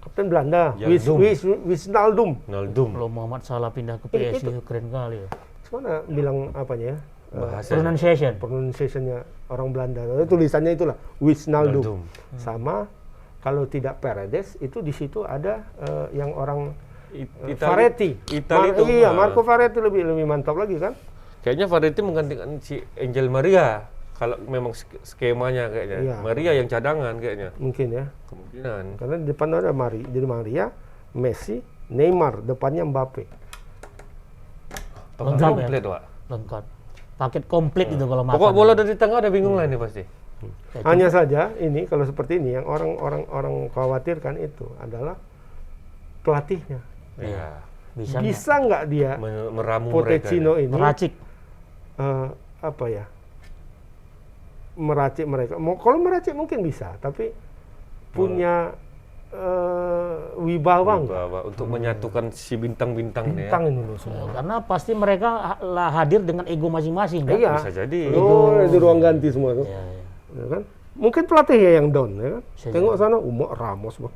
Kapten Belanda, Wijnaldum. Wijnaldum. Naldum. Kalau Muhammad Salah pindah ke PSG itu keren kali ya. Mana bilang apanya ya? Bahasa Pronunciation. Pronunciation-nya orang Belanda. Tulisannya itulah Wijnaldum. Naldum. Sama kalau tidak Paredes itu di situ ada yang orang Itali- Faretti. Itali itu. Iya, Marco Faretti lebih mantap lagi kan? Kayaknya Faretti menggantikan si Angel Maria. Kalau memang skemanya kayaknya. Iya. Maria yang cadangan kayaknya. Mungkin ya. Kemungkinan. Karena di depan ada Maria, Messi, Neymar, depannya Mbappe. Pakai Lengkap ya? komplit, Wak. Lengkap. Paket komplit itu kalau makan. Pokok bola dari tengah udah bingung lah ini pasti. Hanya saja ini kalau seperti ini yang orang khawatirkan itu adalah pelatihnya. Iya. Bisa, Bisa nggak dia Meramu Pochettino ini meracik. apa ya? Meracik mereka. Kalau meracik mungkin bisa, tapi punya wibawa nggak? Bawa untuk menyatukan si bintang-bintang nih ya. Bintang ini loh semua. Karena pasti mereka hadir dengan ego masing-masing kan. Iya. Bisa jadi. Oh, di ruang ganti semua tuh. Iya, iya. Ya kan? Mungkin pelatihnya yang down, ya kan? Bisa Tengok sana, Ramos, Bang.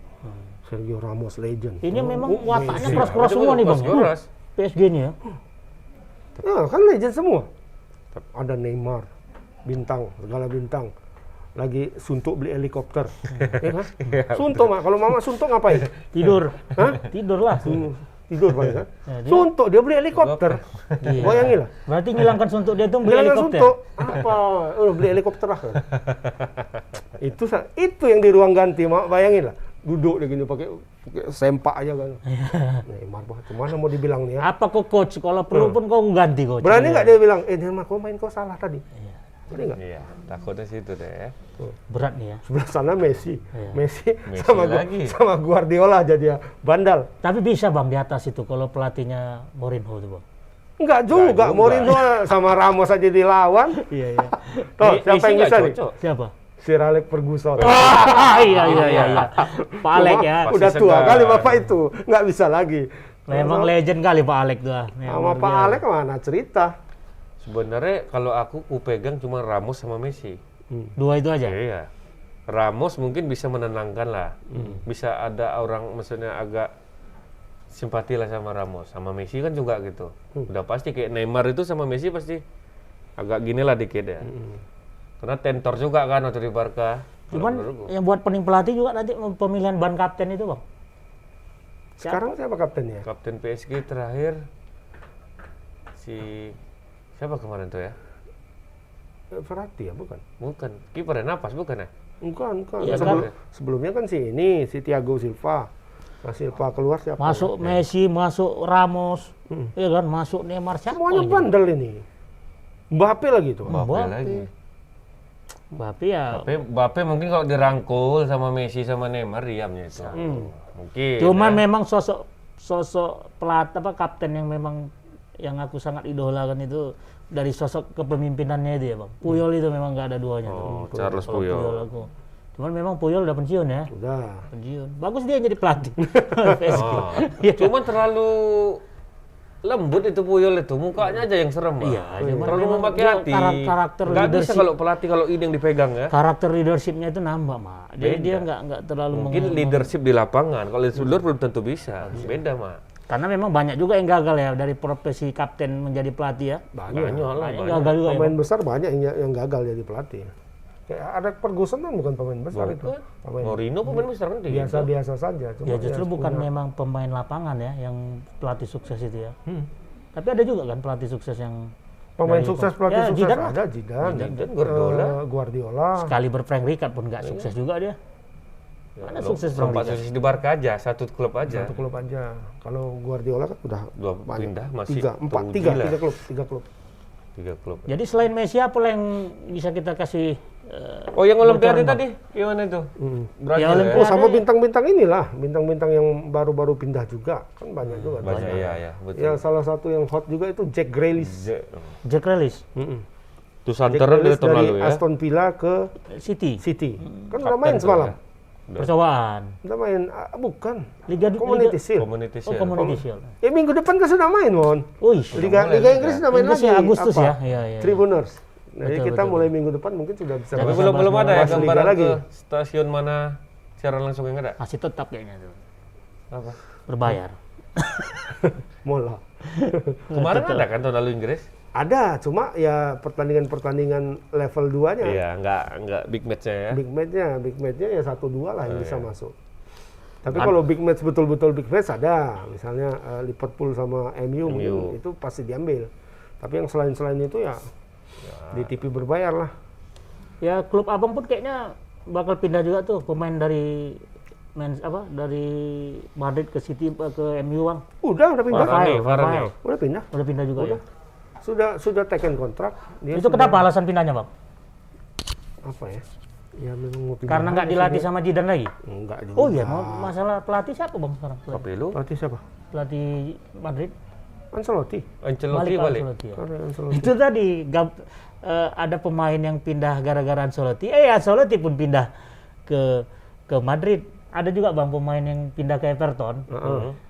Sergio Ramos legend. Ini memang Oh, wataknya Messi. keras-keras semua nih Bang. Keras. PSG nih ya. Ya, kan legend semua. Ada Neymar, bintang, segala bintang. Lagi suntuk beli helikopter. Ya kan? Suntuk, Mak. Kalau Mama suntuk ngapain? Tidur. Hah? Tidur lah. Tidur, Bang, kan? Ya, dia- Suntuk, dia beli helikopter. Iya. Bayangin lah. Berarti ngilangkan suntuk dia tuh beli Bilangnya helikopter. suntuk, apa? Beli helikopter lah. Kan? itu yang di ruang ganti, Mak. Bayangin lah. Duduk dia gini pakai sempak aja kan. Neymar banget. Kemana mau dibilang nih ya? Apa kok coach? Kalau perlu pun kau ganti coach. Berani nggak dia bilang, Neymar kau main kau salah tadi? Berani nggak? Iya, takutnya situ deh ya. Berat nih ya. Sebelah sana Messi, Iya. Messi Messi lagi. sama Guardiola jadi bandal. Tapi bisa Bang di atas itu kalau pelatihnya Mourinho tuh Bang. Enggak juga, juga. Mourinho sama Ramos aja dilawan. Iya iya. Tuh, Messi siapa yang nggak bisa nih? cocok. Siapa? Sir Alex Ferguson. Iya. Pak Alex Cuma ya. udah Pasti tua segar. kali Bapak itu, nggak bisa lagi. Memang legend kali Pak Alex tuh. Sama Pak Alex mana cerita. Sebenarnya kalau aku pegang cuma Ramos sama Messi. Dua itu aja. Iya. Ramos mungkin bisa menenangkan lah. Bisa ada orang maksudnya agak simpati lah sama Ramos. Sama Messi kan juga gitu. Udah pasti kayak Neymar itu sama Messi pasti agak gini lah dikit ya. Karena tentor juga kan waktu di Barca. Cuman Kalau menurutku. yang buat pening pelatih juga nanti pemilihan ban kapten itu, Bang. Sekarang siapa kaptennya? Kapten PSG terakhir si siapa kemarin tuh ya? Verratti ya, bukan? Bukan. Kiper Napas bukan ya? Bukan. Iya, Sebelumnya kan si Thiago Silva. Nah, Silva keluar siapa? Masuk Messi, masuk Ramos, iya kan, masuk Neymar, siapa Semuanya lagi? bandel ini. Mbappe lagi tuh. Mbappe lagi. Mbappe ya. Mbappe mungkin kalau dirangkul sama Messi sama Neymar diamnya itu. Mungkin. Cuman ya. memang sosok pelatih kapten yang memang yang aku sangat idolakan itu dari sosok kepemimpinannya itu ya, Bang. Puyol itu memang nggak ada duanya tuh. Charles Kalau Puyol. aku. Cuman memang Puyol udah pensiun ya. Udah. Pensiun. Bagus dia jadi pelatih. PSG. Oh. Iya. Cuman terlalu lembut itu Puyol itu, mukanya aja yang serem. Pak. Iya, cuman terlalu memang memakai dia hati. karakter Nggak bisa leadership. kalau pelatih kalau ini yang dipegang ya. Karakter leadershipnya itu nambah, Mak. Jadi Beda. dia nggak terlalu Mungkin leadership di lapangan, kalau di luar belum tentu bisa. Beda, Mak. karena memang banyak juga yang gagal ya dari profesi kapten menjadi pelatih ya. Banyak. Banyak gagal juga ya. Pemain Bang. besar banyak yang gagal jadi pelatih. Kayak ada Ferguson kan bukan pemain besar itu. Pemain Mourinho pemain besar kan dia. biasa-biasa saja. Cuma Ya justru bukan punya- memang pemain lapangan ya yang pelatih sukses itu ya. Tapi ada juga kan pelatih sukses yang pemain dari- sukses, pelatih Ya, sukses Zidane lah. ada Zidane, Guardiola. sekali berprank Ricard pun nggak sukses juga dia. Mana sukses Frank Sempat Rijkaard? sukses di Barca aja, satu klub aja. satu klub aja. Kalau Guardiola kan udah Dua banyak. pindah masih tiga teruji lah. tiga klub. 3 klub. Jadi selain Messi apa yang bisa kita kasih Oh, yang Olimpiade bocoran, tadi gimana itu? Brazil Ya, ya? Olimpiade. Oh, sama bintang-bintang inilah, bintang-bintang yang baru-baru pindah juga kan banyak juga. Banyak ya, betul. Ya salah satu yang hot juga itu Jack Grealish. Jack Grealish, Itu Jack santeran dari Grealish tahun dari lalu ya. Aston Villa ke City, City. Kan udah Kapten main tuh semalam. ya. percobaan, Udah main bukan. Liga Community Shield. Community Oh, Shield. Community Shield. Ya minggu depan kan sudah main, Mon. Wih, Liga Inggris sudah main Inggris lagi. ya, Agustus apa? ya? Iya, iya. Tribuners. Jadi Betul, kita betul, mulai minggu depan mungkin sudah bisa Tapi Jangan masuk. belum ada ya Masuk Liga gambaran lagi. ke stasiun mana secara langsung yang ada. masih tetap kayaknya tuh. Apa? Berbayar. Mola. Kemarin ada kan tahun lalu Inggris? Ada, cuma ya pertandingan-pertandingan level 2-nya. Iya, enggak big match-nya ya. Big match-nya ya 1-2 lah yang bisa masuk. Tapi kalau big match betul-betul big match ada, misalnya Liverpool sama MU mungkin itu pasti diambil. Tapi yang selain itu ya di TV berbayar lah. Ya klub abang pun kayaknya bakal pindah juga tuh pemain dari dari Madrid ke City ke MU, Bang. Udah pindah. Varane. Udah pindah. Udah pindah juga ya. Sudah taken kontrak. Dia Itu kenapa alasan pindahnya, Bang? apa ya? Ya memang mau pindah. Karena nggak dilatih sama Zidane lagi. Enggak juga. Oh iya, masalah pelatih siapa, Bang, sekarang? Capello, Pelatih siapa? Pelatih Madrid. Ancelotti. Ancelotti ke balik. Ancelotti, ya. Karena Ancelotti. Itu tadi ada pemain yang pindah gara-gara Ancelotti. Ancelotti pun pindah ke Madrid. Ada juga Bang pemain yang pindah ke Everton.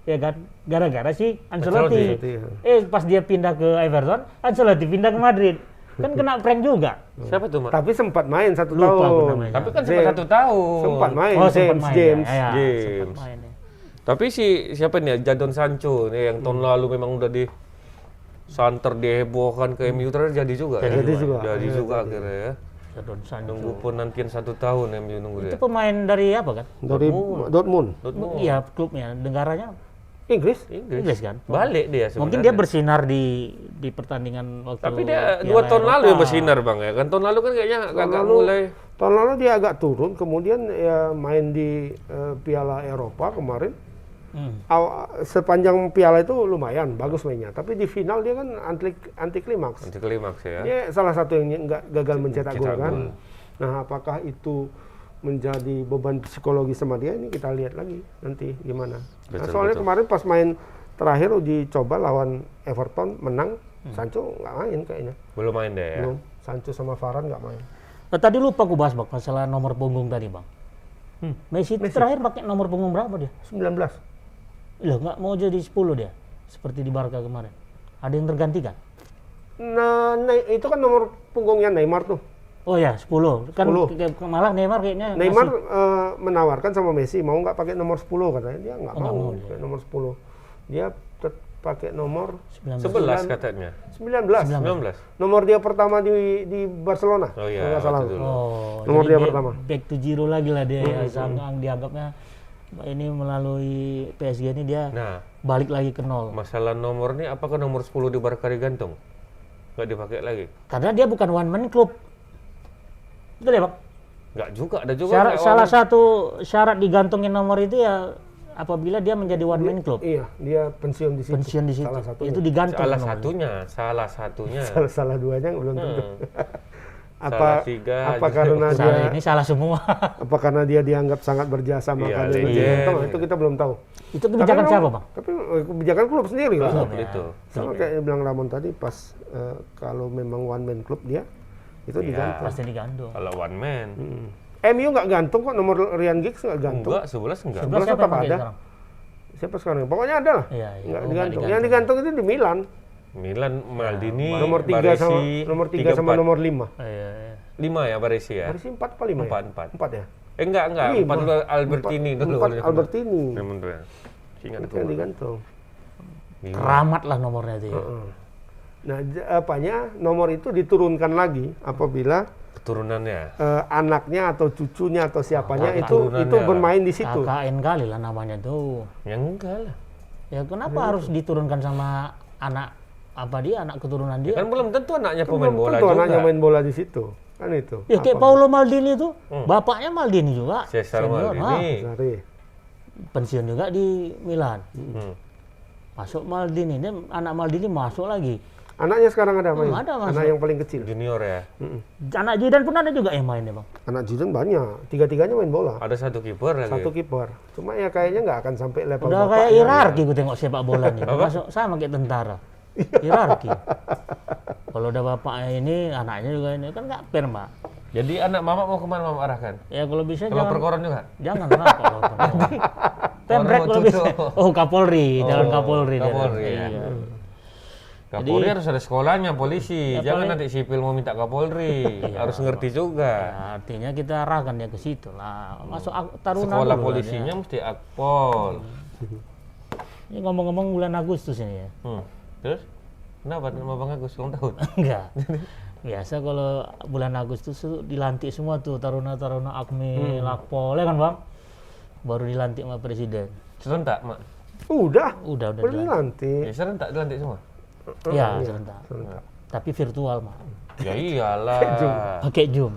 Ya kan? Gara-gara si Ancelotti. Ancelotti, Pas dia pindah ke Everton, Ancelotti pindah ke Madrid. Kan kena prank juga. Siapa tuh, Mak? Tapi sempat main 1 Lupa aku tahun. namanya. Tapi kan cuma 1 tahun. Sempat main. Oh, sempat James. main. James. Ya, James. sempat main ya. Tapi siapa nih? Jadon Sancho nih yang tahun lalu memang udah di santer dihebohkan ke MU terus jadi juga. ya? Jadi juga. Jadi Iya, juga jadi. akhirnya ya. Jadon Sancho. Nunggu penantian 1 tahun MU nunggu Itu dia. pemain dari apa kan? Dari Dortmund. Iya, klubnya. Negaranya Inggris. Inggris kan? Balik dia sebenarnya. Mungkin dia bersinar di pertandingan waktu Tapi dia Piala 2 tahun lalu Eropa. yang bersinar Bang ya. Kan tahun lalu kan kayaknya agak mulai Tahun lalu dia agak turun, kemudian ya main di Piala Eropa kemarin. Sepanjang piala itu lumayan bagus mainnya, tapi di final dia kan anti klimaks. anti klimaks ya. Dia salah satu yang nggak gagal mencetak gol kan. gol. Nah, apakah itu menjadi beban psikologi sama dia, ini kita lihat lagi nanti gimana. Nah, soalnya kemarin pas main terakhir uji coba lawan Everton menang, Sancho nggak main kayaknya. Belum main deh ya. Belum. Sancho sama Varane nggak main. Tadi lupa aku bahas bang masalah nomor punggung tadi bang. Messi itu terakhir pakai nomor punggung berapa dia? 19. Loh nggak mau jadi 10 dia, seperti di Barca kemarin. Ada yang tergantikan? Nah, itu kan nomor punggungnya Neymar tuh. Oh ya 10. Kan 10. malah Neymar kayaknya Neymar masih- menawarkan sama Messi mau nggak pakai nomor 10 katanya. Dia nggak Oh, nggak mau mau dia. pakai nomor 10. Dia pakai nomor 11 katanya. 19. 19. Nomor dia pertama di Barcelona. Oh iya, kalau nggak salah. waktu dulu. Oh, Nomor jadi dia pertama. Back to zero lagi lah dia ya. Sangang dianggapnya ini melalui PSG ini dia Nah, balik lagi ke nol. masalah nomor nih, apakah nomor 10 di Barca digantung? Nggak dipakai lagi? Karena dia bukan one man club. Betul ya, Bang? Nggak juga, ada juga. Salah satu syarat digantungin nomor itu ya apabila dia menjadi one man club. Iya, dia pensiun di situ. Pensiun di situ. Salah satunya. Itu digantung. salah nomornya. satunya. Salah duanya belum tentu. Salah tiga apa aja. karena Salah dia ini salah semua. apa karena dia dianggap sangat berjasa makanya legend. digantung? Itu kita belum tahu. Itu kebijakan siapa, Bang? Tapi kebijakan klub sendiri lah. Klub itu. Sama kayak yang bilang Ramon tadi pas kalau memang one man club dia itu digantung. Pasti digantung. Kalau one man. MU nggak gantung kok, nomor Ryan Giggs nggak gantung. Enggak, 11 enggak. 11 siapa tetap yang pakai ada. sekarang? Siapa sekarang? Pokoknya ada lah. Iya, iya. Nggak Oh, digantung. nggak Yang digantung itu di Milan. Milan, Maldini, Nomor 3 Baresi, sama nomor 3 sama 4. nomor 5. Iya, iya. 5 ya Baresi ya? Barisi 4 apa 5 ya? 4. 4 ya? Enggak. 5. 4 dulu Albertini dulu. 4 Albertini. Bener ya. Ingat Itu yang digantung. Keramat lah nomornya itu ya. Nah, apanya nomor itu diturunkan lagi apabila Keturunannya. anaknya atau cucunya atau siapanya itu keturunannya bermain di situ. KKN kali lah namanya tuh. Yang enggak lah. Ya kenapa harus diturunkan sama anak anak keturunan dia? Kan belum tentu anaknya Kan pemain belum bola tentu juga. anaknya main bola di situ. Kan itu. Ya kayak Paulo Maldini itu, bapaknya Maldini juga. Cesar senior, Maldini. Sorry. pensiun juga di Milan. Hmm. Masuk Maldini, ini anak Maldini masuk lagi. Anaknya sekarang ada main. ada masuk. Anak yang paling kecil. Junior ya. Anak Zidane pun ada juga yang main ya bang. Anak Zidane banyak. Tiga-tiganya main bola. Ada satu kiper lagi. Satu kiper. Cuma ya kayaknya nggak akan sampai level Udah bapaknya. kayak hierarki gue tengok sepak bola nih. Masuk sama kayak tentara. Hierarki. Kalau udah bapaknya ini, anaknya juga ini kan nggak fair mbak. Jadi anak mama mau kemana mama arahkan? Ya kalau bisa Kalau jangan. perkoron juga? Jangan lah kalau Pemret kalau bisa. Oh Kapolri, jalan Kapolri. dia. Kapolri ya. Iya. Kapolri harus ada sekolahnya, polisi. Ya, Jangan paling- nanti sipil mau minta Kapolri. Harus ngerti juga. Ya, artinya kita arahkan dia ke situ lah. Masuk Taruna Sekolah dulu lah polisinya mesti akpol. dia. Ini ngomong-ngomong bulan Agustus ini ya. Terus? Kenapa nama Bang Agus ulang tahun? Enggak. Biasa kalau bulan Agustus tuh dilantik semua tuh Taruna-Taruna Akmil, Akpol, ya kan bang? Baru dilantik sama presiden. Serentak, Mak. Udah Udah dilantik. dilantik. Ya serentak dilantik semua. Ya, serentak. Tapi virtual mah. Ya iyalah. Pakai Zoom.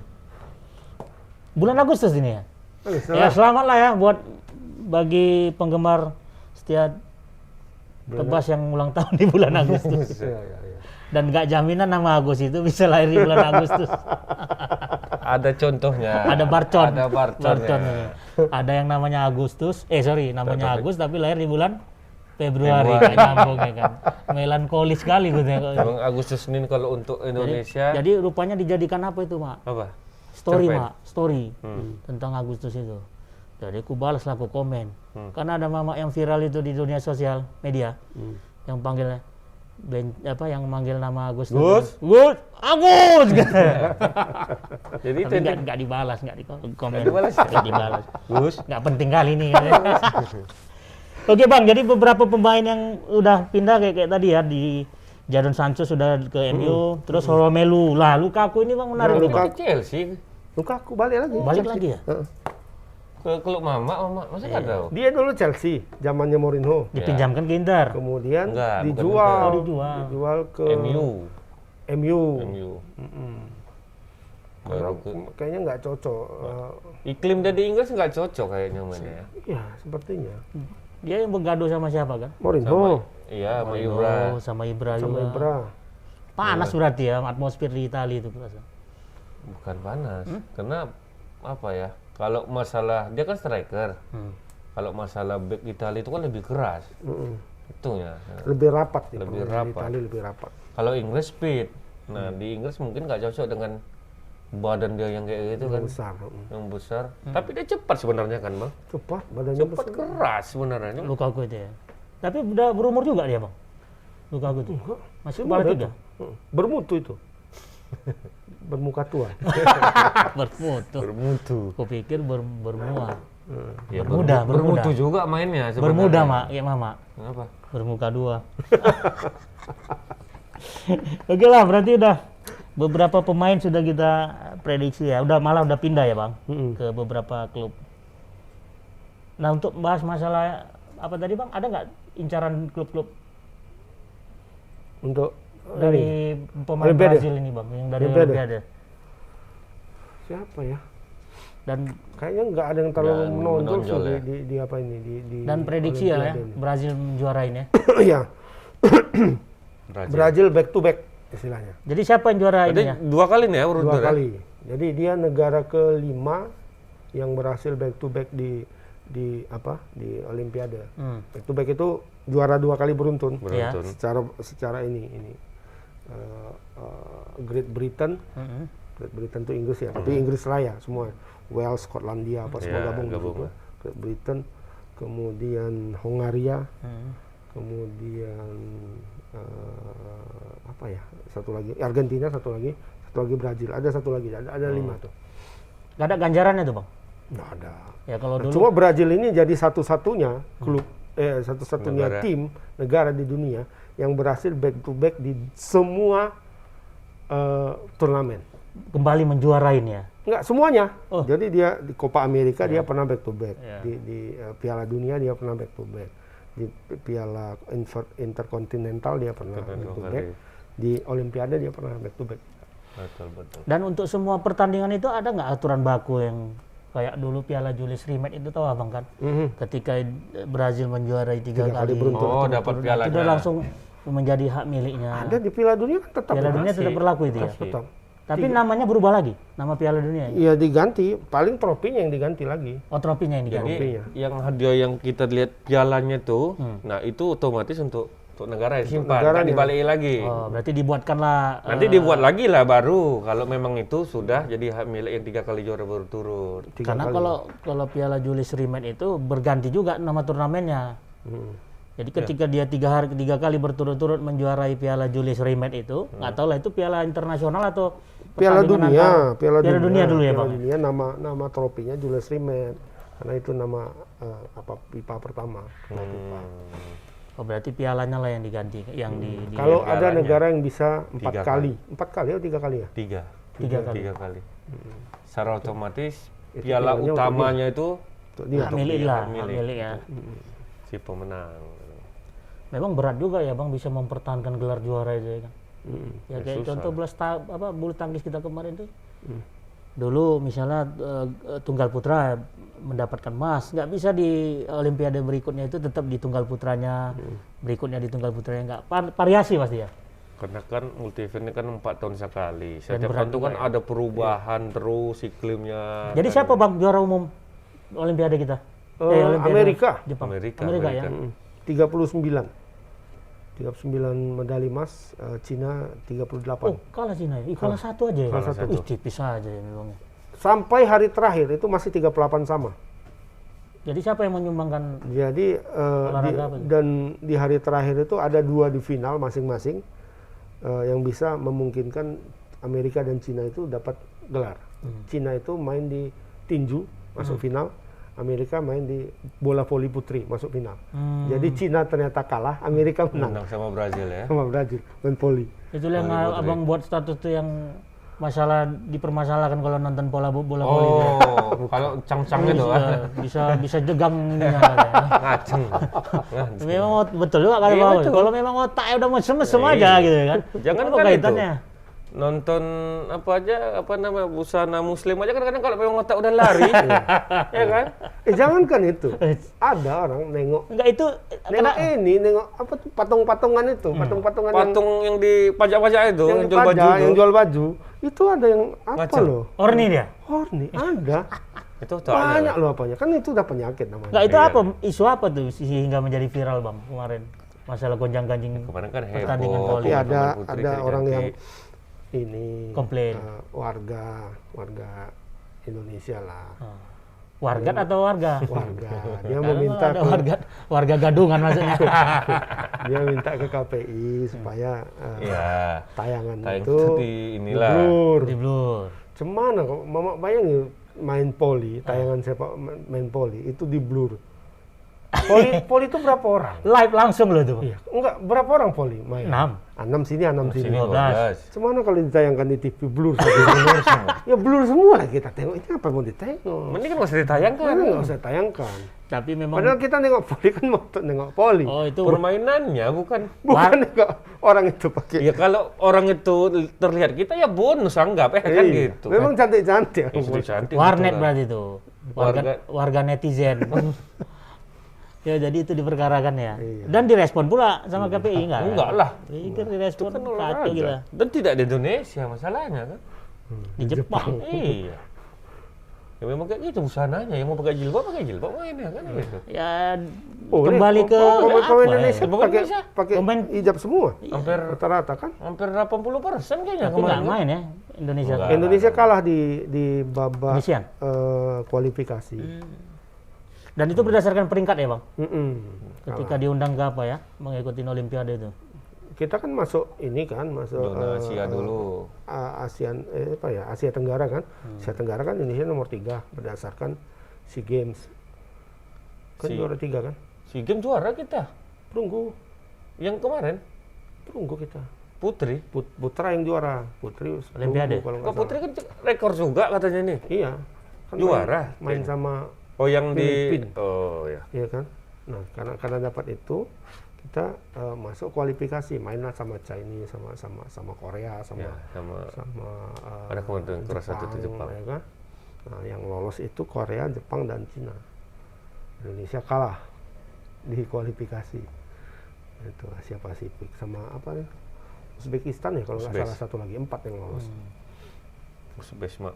Bulan Agustus ini ya. Setelah Ya selamat lah ya buat bagi penggemar setia Tebas yang ulang tahun di bulan Agustus. ya, ya, ya. Dan nggak jaminan nama Agus itu bisa lahir di bulan Agustus. Ada contohnya. Ada barcon. Ada barconnya. ini. Ada yang namanya Agustus. Namanya Agus tapi lahir di bulan Februari. Nggak nyambung ya kan. Melankolis sekali gue tengok. Bang Agustus Senin kalau untuk Indonesia Jadi rupanya dijadikan apa itu, Mak? apa? Story, Cerpen. Mak. Story tentang Agustus itu. Jadi aku balas lah, aku komen. Karena ada mama yang viral itu di dunia sosial media. Yang panggil yang manggil nama Agustus. Gus, Agus. Jadi Tapi nggak dibalas, nggak di komen. dibalas? Nggak dibalas. Gus. Nggak penting kali ini. Oke bang, jadi beberapa pemain yang udah pindah kayak tadi ya di Jadon Sancho sudah ke MU, terus Romelu. Lah Lukaku ini bang menarik. nih, Bang. Ke Chelsea. Lukaku balik lagi. Balik lagi ya? Ke klub mama masa nggak tahu? Dia dulu Chelsea, zamannya Mourinho. Dipinjamkan ke Inter. Kemudian Enggak, bukan dijual. Oh, dijual. Dijual ke MU. MU. Baru ke Kayaknya nggak cocok. iklim dari Inggris nggak cocok kayaknya mainnya. Ya, sepertinya. Dia yang bergaduh sama siapa kan? Mourinho Iya, sama Ibra. Oh, sama Ibra sama juga. Ibra. Panas berarti ya atmosfer di Italia itu. Bukan panas. Karena apa ya? Kalau masalah dia kan striker. Kalau masalah back Italia itu kan lebih keras. Itu ya. Lebih rapat ya. Lebih kalau di rapat. Italia lebih rapat. Kalau Inggris speed. Nah, di Inggris mungkin nggak cocok dengan badan dia yang kayak gitu kan, besar. yang besar. Tapi dia cepat sebenarnya kan bang, Cepat, badannya cepat besar. keras sebenarnya. Lukaku itu ya. Tapi udah berumur juga dia bang. Lukaku itu masih kepala Muda 3. tuh. Bermutu itu. Bermuka tua. Bermutu. Bermutu. Kupikir bermual. Ya, Bermuda, bermutu bermuda. juga mainnya sebenarnya. Bermuda mak, kayak mama. Kenapa? Bermuka 2. Oke lah, berarti udah beberapa pemain sudah kita prediksi ya. Udah pindah ya bang ke beberapa klub. Nah untuk bahas masalah apa tadi bang, ada nggak incaran klub-klub Untuk dari pemain Olimpiade? Brazil ini bang, yang dari Olimpiade? Olimpiade? siapa ya? Dan Kayaknya nggak ada yang terlalu Nggak menonjol menonjol sih ya. di apa ini di dan prediksi ya, Olimpiade ini. Brazil menjuarain ya. Iya, Brazil. Brazil back to back istilahnya. Jadi siapa yang juara Jadi ini ya? 2 kali nih ya urut 2 kali. Jadi dia negara ke-5 yang berhasil back to back di Olimpiade. Back to back itu juara 2 kali beruntun. Beruntun. Secara ini Great Britain. Great Britain itu Inggris ya, tapi Inggris Raya semua. Wales, Skotlandia apa semua Iya, gabung di gabung. situ. Great Britain, kemudian Hongaria, kemudian apa ya? Satu lagi Argentina, satu lagi Brazil. Ada satu lagi, ada 5 tuh. Gak ada ganjarannya tuh bang? Nggak ada. Ya kalau Nah, dulu cuma Brazil ini jadi satu-satunya klub, satu-satunya Negara. tim negara di dunia yang berhasil back to back di semua turnamen. kembali menjuarain ya. Enggak semuanya. Oh. Jadi dia di Copa America dia pernah back to back. Ya. Di Piala Dunia dia pernah back to back. Di Piala Interkontinental dia pernah back to back. Di Olimpiade dia pernah back to back. Betul. Dan untuk semua pertandingan itu ada nggak aturan baku yang kayak dulu Piala Julius Rimet itu tahu abang kan? Ketika Brazil menjuarai 3 kali beruntun. Oh, dapat itu pialanya. udah langsung menjadi hak miliknya. Ada di Piala Dunia kan tetap Piala Dunia masih. tetap berlaku itu ya. Tetap. Tapi namanya berubah lagi, nama Piala Dunia. Iya diganti, paling tropinya yang diganti lagi. Oh tropinya yang diganti. Jadi yang hadiah yang kita lihat pialanya tuh, nah itu otomatis untuk negara yang simpan, negara kan dibalikin lagi. Oh berarti dibuatkanlah. Nanti dibuat lagi lah baru kalau memang itu sudah jadi hak milik yang 3 kali juara berturut. Karena kalau Piala Julius Rimet itu berganti juga nama turnamennya. Jadi ketika dia 3 kali berturut-turut menjuarai Piala Julius Rimet itu, nggak tahu lah itu Piala internasional atau Piala pertandingan Dunia, Piala Dunia dulu ya Piala bang. Dunia nama tropinya Julius Rimet karena itu nama pipa pertama. Oh berarti pialanya lah yang diganti, yang di Kalau ada negaranya. negara yang bisa 4 3 kali, 4 kali atau 3 kali ya? 3 kali. Secara otomatis Itu piala pialanya untuk utamanya itu Untuk dia. hak milik lah, hak milik. milik ya. si pemenang. Memang berat juga ya bang bisa mempertahankan gelar juara itu ya kan. Ya kayak susah. contoh bulu tangkis kita kemarin tuh. Dulu misalnya tunggal putra mendapatkan emas, nggak bisa di Olimpiade berikutnya itu tetap di tunggal putranya, berikutnya di tunggal putranya nggak variasi pasti ya. Karena kan multi event ini kan 4 tahun sekali. Setiap berat tahun itu kan ada perubahan terus iklimnya. Jadi siapa bang juara umum Olimpiade kita? Olimpiade Amerika. Jepang. Amerika ya. 39 medali emas, Cina 38. Oh kalah Cina ya? Kalah satu aja ya? Kalah satu. Ih, tipis aja ya memang. Sampai hari terakhir itu masih 38 sama. Jadi siapa yang menyumbangkan? Jadi Olahraga apa itu? dan di hari terakhir itu ada 2 di final masing-masing yang bisa memungkinkan Amerika dan Cina itu dapat gelar. Cina itu main di tinju masuk final, Amerika main di bola voli putri masuk final. Jadi Cina ternyata kalah, Amerika menang menang sama Brazil ya. sama Brazil main voli. Itu yang abang buat status tuh yang masalah dipermasalahkan kalau nonton bola voli. Oh, kalau cang-cang itu kan. bisa jegang ininya katanya. Ngaceng. Memang betul juga kalau Iya, mau. betul. Kalau memang otaknya udah mesem-mesem aja gitu kan. Jangan Apa kan kaitannya? Nonton apa namanya busana muslim aja kan kadang kalau memang otak udah lari ya kan. Jangankan itu, ada orang nengok Enggak itu nengok apa tuh patung-patungan itu, patung-patungan Patung yang di pajak-pajak itu yang jual pajak, baju yang itu. jual baju itu ada yang apa Macam. loh? Orni dia. Horny ada. Itu tak Banyak loh apanya. Kan itu udah penyakit namanya. Enggak itu Iya. apa? Isu apa tuh sehingga menjadi viral bang kemarin? Masalah gonjang-ganjing kemarin kan heboh. pertandingan voli. Tapi ada Putri ada jadi orang ganti. yang ini Komplain. warga Indonesia lah. Wargat atau warga? Warga. Dia Karena meminta ada warga gadungan maksudnya. dia minta ke KPI supaya Iya. tayangan Tayang itu di inilah. diblur. Di blur. Cemana kok Mama bayangin main poli, tayangan sepak main poli itu di blur. Poli itu berapa orang? Live langsung loh itu. Iya, enggak berapa orang poli main? 6. 6 sini, 6 sini. Sini 12. Cemana kalau ditayangkan di TV blur semua? Ya blur semua lah kita tengok. Ini apa mau ditengok? Mending kan masih ditayangkan. Karena nggak usah tayangkan. Tapi memang Padahal kita nengok poli kan mau nengok poli. oh itu Permainannya bukan. Bukan nengok orang itu pakai. Ya kalau orang itu terlihat kita ya bonus anggap kan Iya. gitu. Memang cantik-cantik. Ya, sudah cantik. warnet gitu kan. berarti itu. Warga netizen. Ya jadi itu diperkarakan ya. Iya. Dan direspon pula sama KPI enggak? Enggak lah. Itu direspon Kan kacau olahraga. gila. Dan tidak di Indonesia masalahnya kan. Di Jepang. Iya. Ya memang kayak gitu busananya. Yang mau pakai jilbab mainnya kan gitu. Ya Oh, kembali ini ke pemain apa Indonesia ya? Pemain pakai Indonesia. pakai Pemain- hijab semua. Hampir Rata-rata kan. hampir 80% kayaknya Tapi nggak kemarin. main ya Indonesia. Enggak. Indonesia kalah di babak Penyisian. kualifikasi. Dan itu berdasarkan peringkat ya bang. Mm-mm. Ketika diundang ke apa ya mengikuti Olimpiade itu. Kita kan masuk ini kan masuk Zona Asia dulu. ASEAN apa ya Asia Tenggara kan. Asia Tenggara kan Indonesia nomor 3 berdasarkan SEA Games. Kan Si- juara 3 kan. SEA Games juara kita. Perunggu Yang kemarin kita. Putri. Putra yang juara. Putri Olimpiade. perunggu kalau nggak Kok Putri kan rekor juga katanya nih. salah. Iya. Kan Juara Main kayaknya. sama Oh yang Filipin. Oh ya. iya kan. Nah, karena dapat itu kita masuk kualifikasi mainlah sama Chinese sama Korea sama Ya, sama sama ada kemarin kelas satu itu Jepang. ya kan? Nah, yang lolos itu Korea, Jepang dan Cina. Indonesia kalah di kualifikasi. Itu Asia Pasifik sama apa nih? Uzbekistan ya kalau nggak Uzbek. salah satu lagi 4 yang lolos. Besma.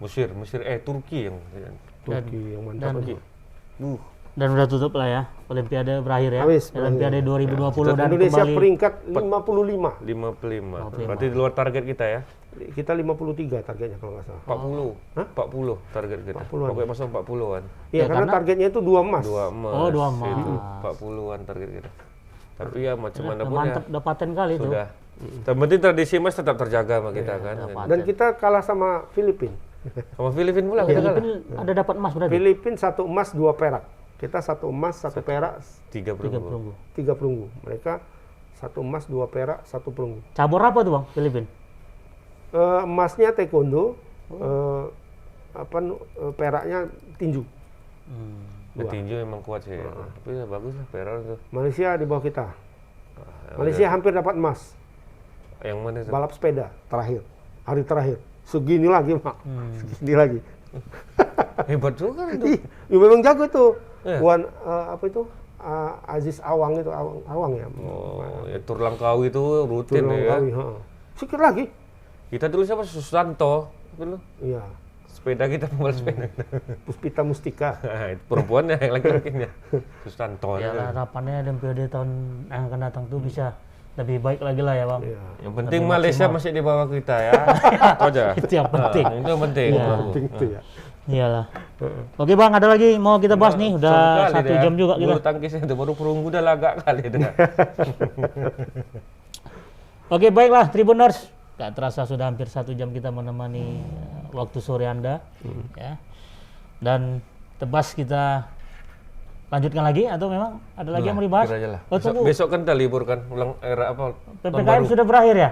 Mesir, Turki yang Turki yang mantap dan- itu. Dan udah tutup lah ya Olimpiade berakhir ya. Habis, Olimpiade berakhir. 2020 dan Indonesia kembali peringkat 55. 55. Berarti di luar target kita ya. Kita 53 targetnya kalau nggak salah. 40. Hah? 40 target kita. 40-an. Pokoknya masuk 40-an. Iya, Ya, karena karena- targetnya itu 2 emas. 2 emas. Oh, 2 emas. Itu 40-an target kita. Tapi ya macam mana pun mantap ya. dapaten kali itu. Sudah. Yang penting tradisi emas tetap terjaga sama kita kan. Dan kita kalah sama Filipina. Sama Filipina pula kita kalah. Filipin ada dapat emas berarti. Filipina 1 emas 2 perak. Kita 1 emas 1 perak 3 3 perunggu. perunggu. 3 perunggu. Mereka 1 emas 2 perak 1 perunggu. Cabur apa tuh bang Filipin? Emasnya taekwondo, peraknya tinju. Tinju memang kuat sih. Tapi ya bagus lah Perak itu. Malaysia di bawah kita. Ah, Malaysia hampir dapat emas. Yang mana itu? Balap sepeda terakhir, hari terakhir. Segini lagi mak, segini lagi. Hebat juga itu. Ih, ya memang jago itu. Iya. Wan apa itu? Aziz Awang itu Awang ya. Oh, ya tur Langkawi itu rutin Turun ya. Langkawi, ha. Sikit lagi. Kita dulu siapa? Susanto. Dulu. Iya. Sepeda kita pembalap sepeda. Puspita Mustika. Itu perempuannya yang laki-lakinya. Susanto. Ya harapannya Olimpiade tahun yang akan datang tuh bisa lebih baik lagi lah ya bang. Iya. Yang penting Malaysia masih di bawah kita ya. Itu aja. Itu yang penting. Itu yang penting. Iya. Penting itu ya. Iyalah. Oke bang, ada lagi mau kita bahas nih. Udah 1 jam juga kita. Bulu tangkisnya itu baru perunggu udah lagak kali itu. Oke baiklah Tribuners. Gak terasa sudah hampir 1 jam kita menemani waktu sore Anda. Ya. Dan tebas kita lanjutkan lagi atau memang ada lagi yang mau dibahas? Kira aja lah. Oh, tunggu. Besok kan kita libur kan ulang era apa? tahun PPKM baru. sudah berakhir ya?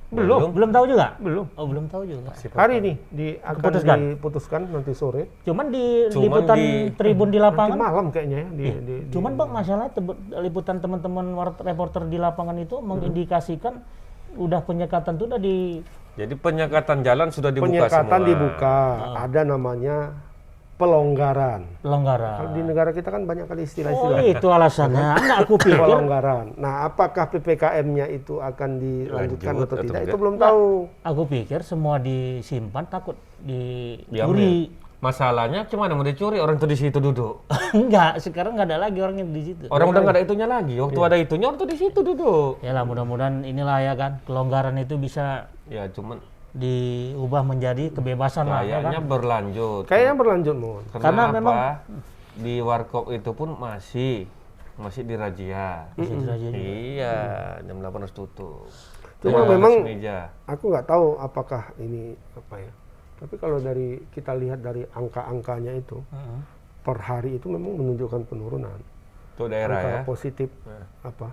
Belum. Belum tahu juga? Belum. Oh belum tahu juga. Hari ini akan Keputuskan? diputuskan nanti sore. Cuman di Cuman liputan di- Tribun di Nanti lapangan. malam kayaknya ya. Cuman bang masalah liputan teman-teman reporter di lapangan itu mengindikasikan udah penyekatan tuh udah di Jadi penyekatan jalan sudah dibuka penyekatan semua. dibuka. Ada namanya pelonggaran. pelonggaran. Kalau di negara kita kan banyak kali Oh istilah-istilah. itu alasannya. Enggak aku pikir. Pelonggaran. Nah, apakah PPKM-nya itu akan dilanjutkan Lanjut atau atau tidak? enggak? Itu belum tahu. Aku pikir semua disimpan takut Diambil. dicuri. Masalahnya gimana mau dicuri orang tuh di situ duduk. Enggak, sekarang nggak ada lagi orangnya di situ. Orang udah nggak ada itunya lagi. Waktu ada itunya orang tuh di situ duduk. Ya lah, mudah-mudahan inilah ya kan, kelonggaran itu bisa Ya cuman diubah menjadi kebebasan lah ya kayaknya kan. berlanjut. Kayaknya berlanjut, Mon. Karena memang di warkop itu pun masih dirazia. Masih dirajia juga. Iya, jam 8 harus tutup. Cuma Ya, memang meja. aku nggak tahu apakah ini apa ya. Tapi kalau dari kita lihat dari angka-angkanya itu per hari itu memang menunjukkan penurunan. Itu daerah Angka ya. positif apa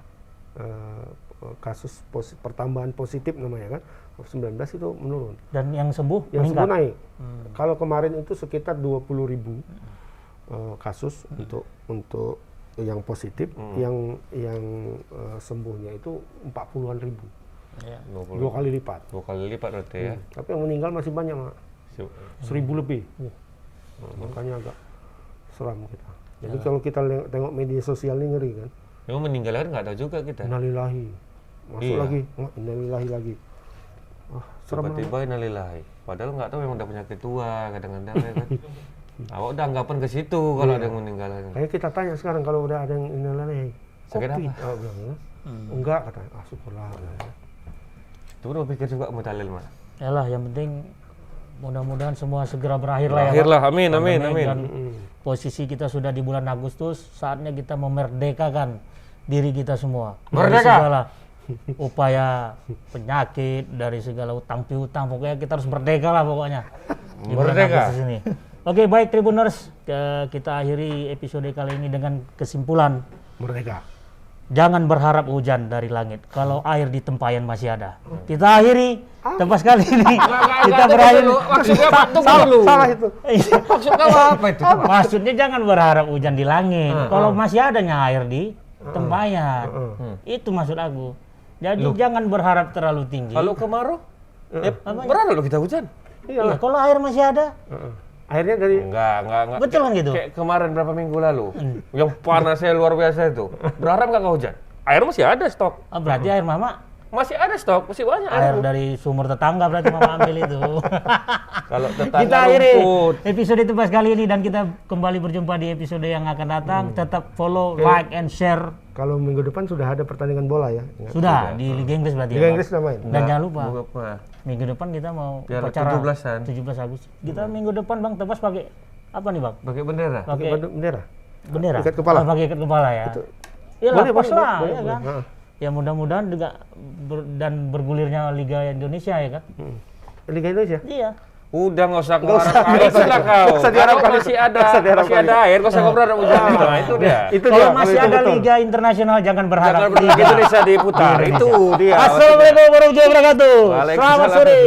kasus pertambahan positif namanya kan COVID-19 itu menurun. Dan yang sembuh Yang meningkat. sembuh naik. Kalau kemarin itu sekitar 20.000 kasus untuk yang positif, yang sembuhnya itu 40-an ribu. Ya. 2 kali lipat. 2 kali lipat berarti ya. Tapi yang meninggal masih banyak, Mak. 1.000 lebih. Makanya agak seram kita. Jadi kalau kita tengok media sosial ini ngeri kan. Memang meninggal kan nggak tahu juga kita. Innalillahi. Masuk Iya. lagi. Innalillahi lagi. Serem. Tiba-tiba innalillahi. Padahal nggak tahu memang udah penyakit tua kadang-kadang ya kan. Awak udah anggapan ke situ kalau ada yang meninggal. Kayak kita tanya sekarang kalau udah ada yang innalillahi. Sakit Kopi. apa? Bilang, ya. Enggak katanya. Syukurlah. Itu udah pikir juga mutalil mah. Yalah, yang penting mudah-mudahan semua segera berakhir lah ya. Pak. Akhirlah, amin, amin, amin. Dan posisi kita sudah di bulan Agustus, saatnya kita memerdekakan diri kita semua. Dari Merdeka! segala upaya penyakit, dari segala utang piutang, pokoknya kita harus merdeka lah pokoknya. Di bulan Merdeka. Agustus ini. Oke, baik Tribuners, kita akhiri episode kali ini dengan kesimpulan. Merdeka. Jangan berharap hujan dari langit kalau air di tempayan masih ada. Kita akhiri tempat kali ini. Kita berakhir. Maksudnya apa? Tunggu dulu. Salah itu. Maksudnya apa itu? Maksudnya jangan berharap hujan di langit kalau masih adanya air di tempayan. Itu maksud aku. Jadi jangan berharap terlalu tinggi. Kalau kemarau, berharap loh kita hujan. Iya, kalau air masih ada, Akhirnya dari Enggak. betul kan gitu? Kayak kemarin berapa minggu lalu, yang panasnya luar biasa itu. Berharap nggak hujan? Air masih ada stok. Oh, berarti air mama Masih ada stok, masih banyak air air. dari sumur tetangga berarti mama ambil itu. Kalau tetangga Kita akhiri rumput. episode Tebas kali ini dan kita kembali berjumpa di episode yang akan datang. Tetap follow, like, and share. kalau minggu depan sudah ada pertandingan bola ya. Ingat. Sudah di Liga Inggris berarti Liga ya. Inggris sudah main. Dan jangan lupa Apa? minggu depan kita mau Piala upacara 17-an. 17 Agustus. Kita minggu depan Bang Tebas pakai apa nih Bang? Pakai bendera. Pakai Bendera. bendera. Ikat kepala. Oh, pakai ikat kepala ya. Iya Boleh, lah, pas boleh, lah boleh, ya boleh. kan. Ya mudah-mudahan juga dan bergulirnya Liga Indonesia ya kan. Liga Indonesia. Iya. Udah nggak usah Nggak usah, ngarap nggak usah. lah kau. Nggak usah diharapkan Kalau itu. masih Nggak usah ada diharapkan air, nggak usah ngobrol hujan. Nah, itu dia. Itu Kalau dia. masih itu ada betul. Liga Internasional jangan berharap Jangan berharap Indonesia diputar. Itu dia. Assalamualaikum warahmatullahi wabarakatuh. Selamat Waalaikumsalam. sore.